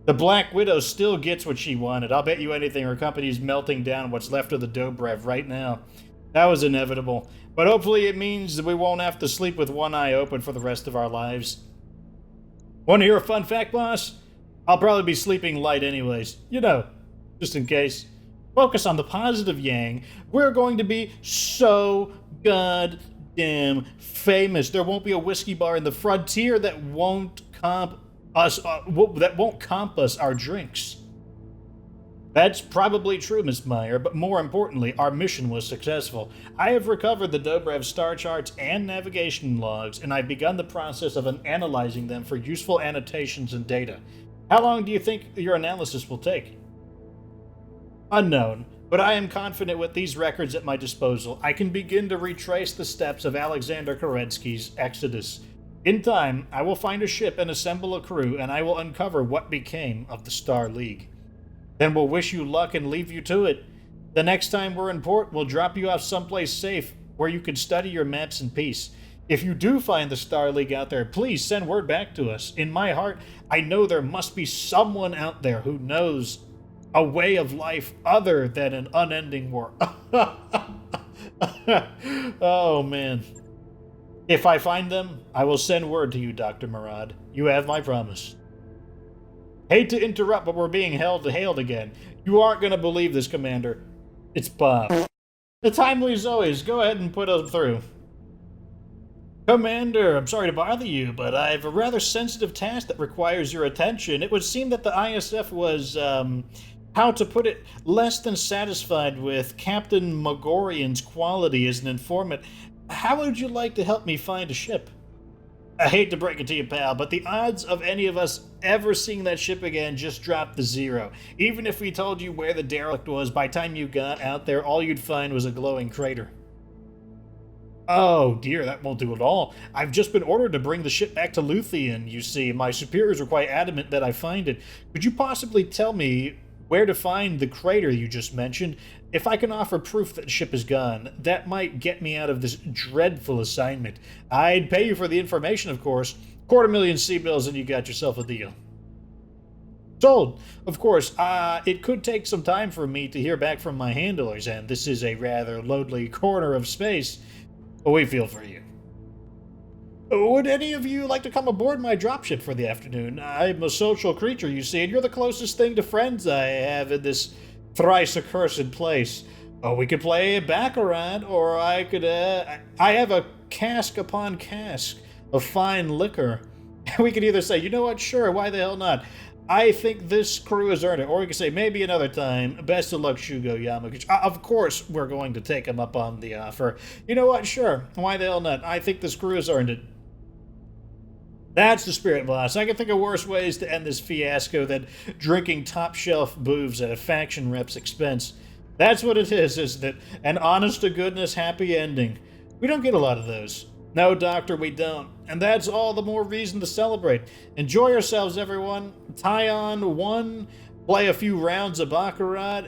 The Black Widow still gets what she wanted. I'll bet you anything her company's melting down what's left of the Dobrev right now. That was inevitable. But hopefully it means that we won't have to sleep with one eye open for the rest of our lives. Want to hear a fun fact, boss? I'll probably be sleeping light anyways. You know, just in case. Focus on the positive, Yang. We're going to be so goddamn famous. There won't be a whiskey bar in the frontier that won't comp us our drinks. That's probably true, Miss Meyer, but more importantly, our mission was successful. I have recovered the Dobrev star charts and navigation logs, and I've begun the process of analyzing them for useful annotations and data. How long do you think your analysis will take? Unknown, but I am confident with these records at my disposal, I can begin to retrace the steps of Alexander Kerensky's exodus. In time, I will find a ship and assemble a crew, and I will uncover what became of the Star League. Then we'll wish you luck and leave you to it. The next time we're in port, we'll drop you off someplace safe where you can study your maps in peace. If you do find the Star League out there, please send word back to us. In my heart, I know there must be someone out there who knows a way of life other than an unending war. Oh, man. If I find them, I will send word to you, Dr. Murad. You have my promise. Hate to interrupt, but we're being hailed again. You aren't going to believe this, Commander. It's Bob. The timely as always. Go ahead and put us through. Commander, I'm sorry to bother you, but I have a rather sensitive task that requires your attention. It would seem that the ISF was, how to put it, less than satisfied with Captain Mogorian's quality as an informant. How would you like to help me find a ship? I hate to break it to you, pal, but the odds of any of us ever seeing that ship again just dropped to zero. Even if we told you where the derelict was, by the time you got out there, all you'd find was a glowing crater. Oh dear, that won't do at all. I've just been ordered to bring the ship back to Luthien, you see. My superiors were quite adamant that I find it. Could you possibly tell me where to find the crater you just mentioned? If I can offer proof that the ship is gone, that might get me out of this dreadful assignment. I'd pay you for the information, of course. 250,000 C-bills and you got yourself a deal. Sold. Of course, it could take some time for me to hear back from my handlers, and this is a rather lonely corner of space, but we feel for you. Would any of you like to come aboard my dropship for the afternoon? I'm a social creature, you see, and you're the closest thing to friends I have in this thrice accursed place. Oh, we could play baccarat, or I could, I have a cask upon cask of fine liquor. We could either say, you know what, sure, why the hell not? I think this crew has earned it. Or we could say, maybe another time, best of luck, Shugo Yamaguchi. Of course, we're going to take him up on the offer. You know what, sure, why the hell not? I think this crew has earned it. That's the spirit, boss. I can think of worse ways to end this fiasco than drinking top-shelf booze at a faction rep's expense. That's what it is, isn't it? An honest-to-goodness happy ending. We don't get a lot of those. No, Doctor, we don't. And that's all the more reason to celebrate. Enjoy yourselves, everyone. Tie on one, play a few rounds of baccarat.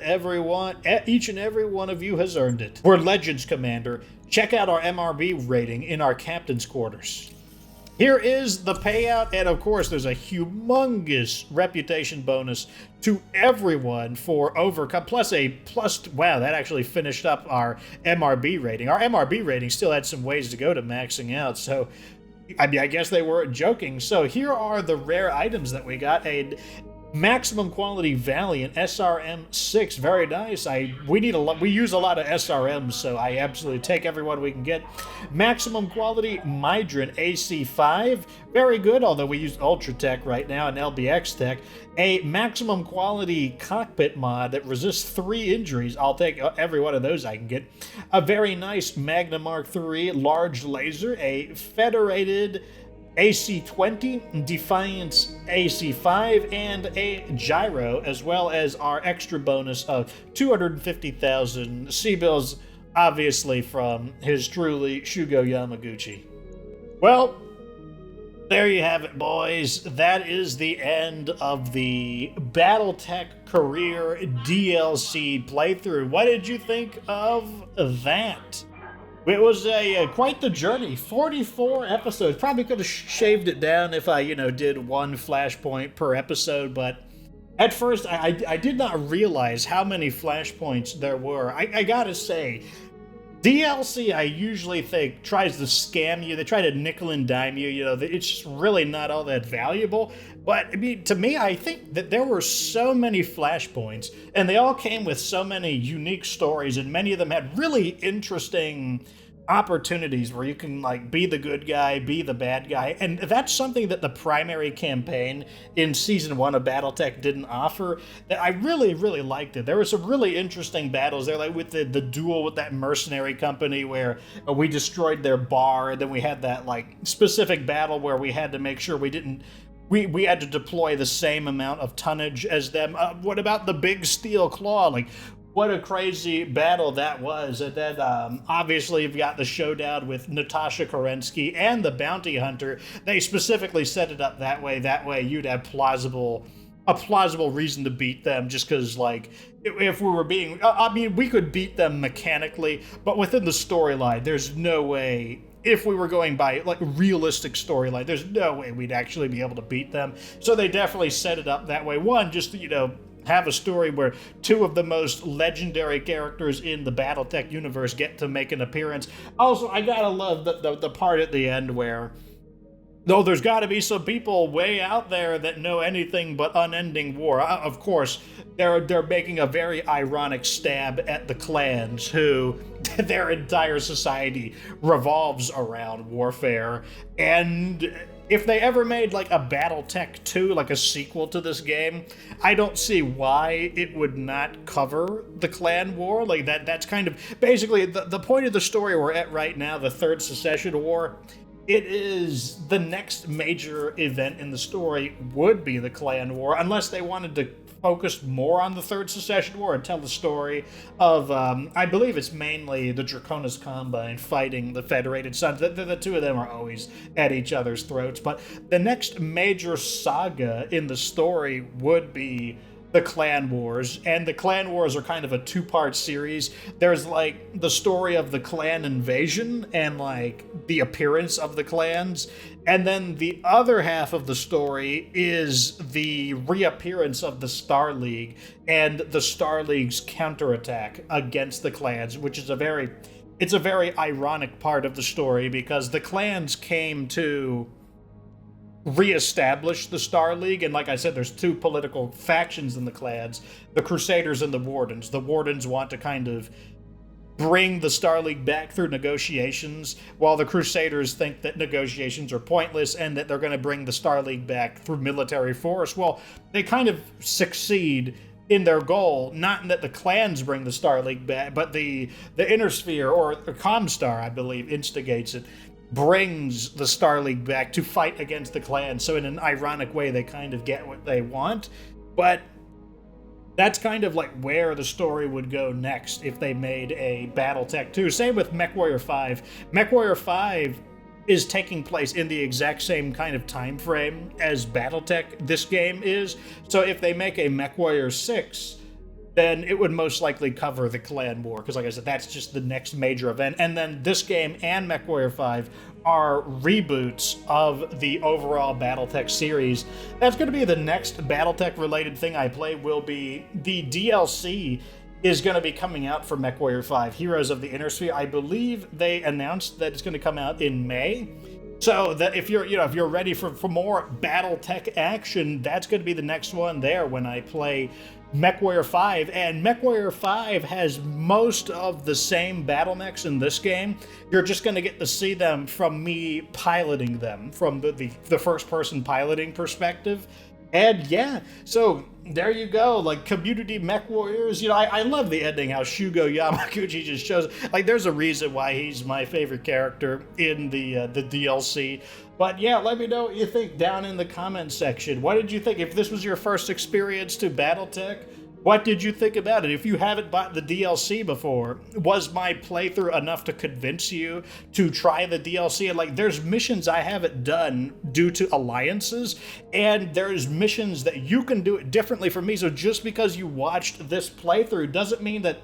Each and every one of you has earned it. We're Legends, Commander. Check out our MRB rating in our captain's quarters. Here is the payout, and of course there's a humongous reputation bonus to everyone for overcome, plus, wow, that actually finished up our MRB rating. Our MRB rating still had some ways to go to maxing out, so I mean, I guess they weren't joking. So here are the rare items that we got. A maximum quality Valiant SRM-6, very nice. We use a lot of SRMs, so I absolutely take everyone we can get. Maximum quality Mydrin AC-5, very good, although we use Ultra Tech right now and LBX Tech. A maximum quality cockpit mod that resists 3 injuries. I'll take every one of those I can get. A very nice Magna Mark III large laser, a Federated AC-20, Defiance AC-5, and a gyro, as well as our extra bonus of 250,000 C-bills, obviously from his truly Shugo Yamaguchi. Well, there you have it, boys. That is the end of the BattleTech Career DLC playthrough. What did you think of that? It was quite the journey. 44 episodes. Probably could have shaved it down if I, did one Flashpoint per episode, but at first I did not realize how many Flashpoints there were. I gotta say, DLC, I usually think, tries to scam you. They try to nickel and dime you. It's just really not all that valuable. But, I mean, to me, I think that there were so many Flashpoints, and they all came with so many unique stories, and many of them had really interesting opportunities where you can, be the good guy, be the bad guy. And that's something that the primary campaign in Season 1 of BattleTech didn't offer. That I really, really liked it. There were some really interesting battles there, like with the duel with that mercenary company where we destroyed their bar, and then we had that, specific battle where we had to make sure we didn't... We had to deploy the same amount of tonnage as them. What about the big steel claw? What a crazy battle that was. And then, obviously, you've got the showdown with Natasha Kerensky and the bounty hunter. They specifically set it up that way. That way, you'd have a plausible reason to beat them, just because, if we were being... we could beat them mechanically, but within the storyline, there's no way... If we were going by, realistic storyline, there's no way we'd actually be able to beat them. So they definitely set it up that way. One, just to, have a story where 2 of the most legendary characters in the BattleTech universe get to make an appearance. Also, I gotta love the part at the end where... Though there's got to be some people way out there that know anything but unending war. Of course, they're making a very ironic stab at the clans who their entire society revolves around warfare. And if they ever made a BattleTech 2, a sequel to this game, I don't see why it would not cover the clan war. That's kind of basically the point of the story we're at right now, the Third Secession War. It is the next major event in the story would be the Clan War, unless they wanted to focus more on the Third Secession War and tell the story of, I believe it's mainly the Draconis Combine fighting the Federated Sons. The 2 of them are always at each other's throats. But the next major saga in the story would be the Clan Wars, and the Clan Wars are kind of a 2-part series. There's the story of the clan invasion and the appearance of the clans, and then the other half of the story is the reappearance of the Star League and the Star League's counterattack against the clans, which is a very it's a very ironic part of the story because the clans came to reestablish the Star League, and like I said, there's two political factions in the clans, the Crusaders and the Wardens. The Wardens want to kind of bring the Star League back through negotiations, while the Crusaders think that negotiations are pointless and that they're going to bring the Star League back through military force. Well, they kind of succeed in their goal, not in that the clans bring the Star League back, but the Inner Sphere, or Comstar, I believe, instigates it, brings the Star League back to fight against the clans. So in an ironic way, they kind of get what they want, but that's kind of like where the story would go next if they made a BattleTech 2. Same with MechWarrior 5. MechWarrior 5 is taking place in the exact same kind of time frame as BattleTech this game is. So if they make a MechWarrior 6, then it would most likely cover the Clan War, because like I said, that's just the next major event. And then this game and MechWarrior 5 are reboots of the overall BattleTech series. That's going to be the next BattleTech-related thing I play, will be the DLC is going to be coming out for MechWarrior 5, Heroes of the Inner Sphere. I believe they announced that it's going to come out in May. So that if you're ready for more BattleTech action, that's going to be the next one there when I play MechWarrior 5, and MechWarrior 5 has most of the same battle mechs in this game. You're just going to get to see them from me piloting them, from the first-person piloting perspective. And yeah, so there you go, like community mech warriors. You know, I love the ending, how Shugo Yamaguchi just shows, like, there's a reason why he's my favorite character in the DLC. But yeah, let me know what you think down in the comments section. What did you think? If this was your first experience to BattleTech, what did you think about it? If you haven't bought the DLC before, was my playthrough enough to convince you to try the DLC? And like, there's missions I haven't done due to alliances, and there's missions that you can do it differently from me. So just because you watched this playthrough doesn't mean that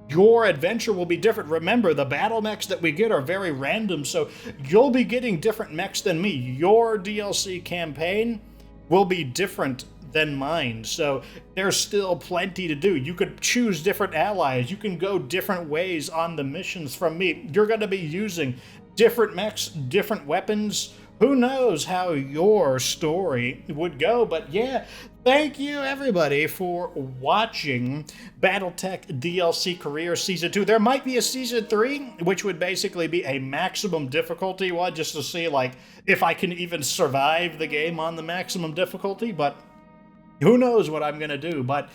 your adventure will be different. Remember, the battle mechs that we get are very random, so you'll be getting different mechs than me. Your DLC campaign will be different than mine, so there's still plenty to do. You could choose different allies. You can go different ways on the missions from me. You're going to be using different mechs, different weapons. Who knows how your story would go? But yeah, thank you everybody for watching BattleTech DLC Career Season 2. There might be a Season 3, which would basically be a maximum difficulty one, just to see like if I can even survive the game on the maximum difficulty, but who knows what I'm going to do. But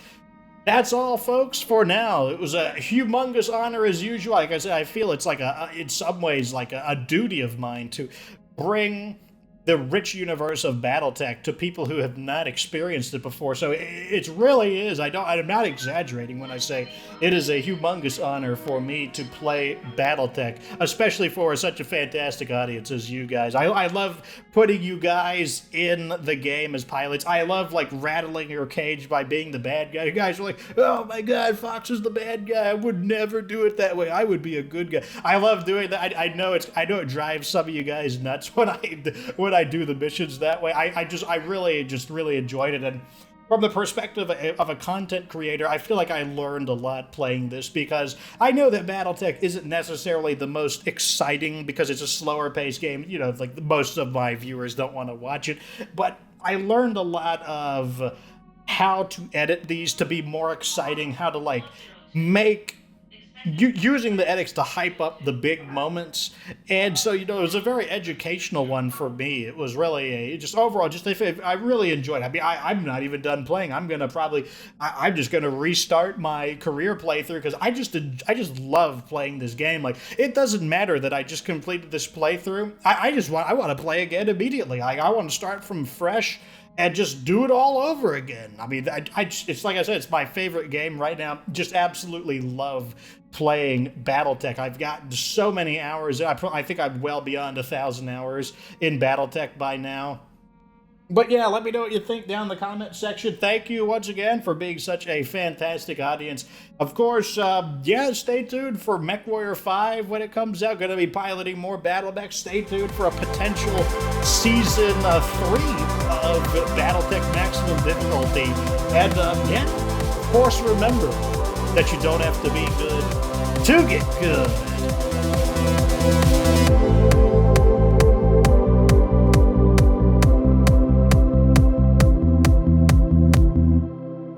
that's all, folks, for now. It was a humongous honor as usual. Like I said, I feel it's like in some ways like a duty of mine to bring the rich universe of BattleTech to people who have not experienced it before. So it really is. I'm not exaggerating when I say it is a humongous honor for me to play BattleTech, especially for such a fantastic audience as you guys. I love putting you guys in the game as pilots. I love like rattling your cage by being the bad guy. You guys are like, oh my god, Fox is the bad guy. I would never do it that way. I would be a good guy. I love doing that. I know it drives some of you guys nuts when I do the missions that way. I really enjoyed it, and from the perspective of a content creator, I feel like I learned a lot playing this, because I know that BattleTech isn't necessarily the most exciting because it's a slower paced game. You know, like most of my viewers don't want to watch it, but I learned a lot of how to edit these to be more exciting, how to like make using the edits to hype up the big moments. And so, it was a very educational one for me. It was really I really enjoyed it. I mean, I'm not even done playing. I'm just gonna restart my career playthrough, because I just love playing this game. Like, it doesn't matter that I just completed this playthrough. I want to play again immediately. I want to start from fresh and just do it all over again. I mean, it's like I said, it's my favorite game right now. Just absolutely love playing BattleTech. I've got so many hours. I think I'm well beyond 1,000 hours in BattleTech by now. But yeah, let me know what you think down in the comment section. Thank you once again for being such a fantastic audience. Of course, stay tuned for MechWarrior 5 when it comes out. Going to be piloting more battle mechs. Stay tuned for a potential Season 3 of BattleTech Maximum Difficulty. And of course, remember that you don't have to be good to get good. Bye.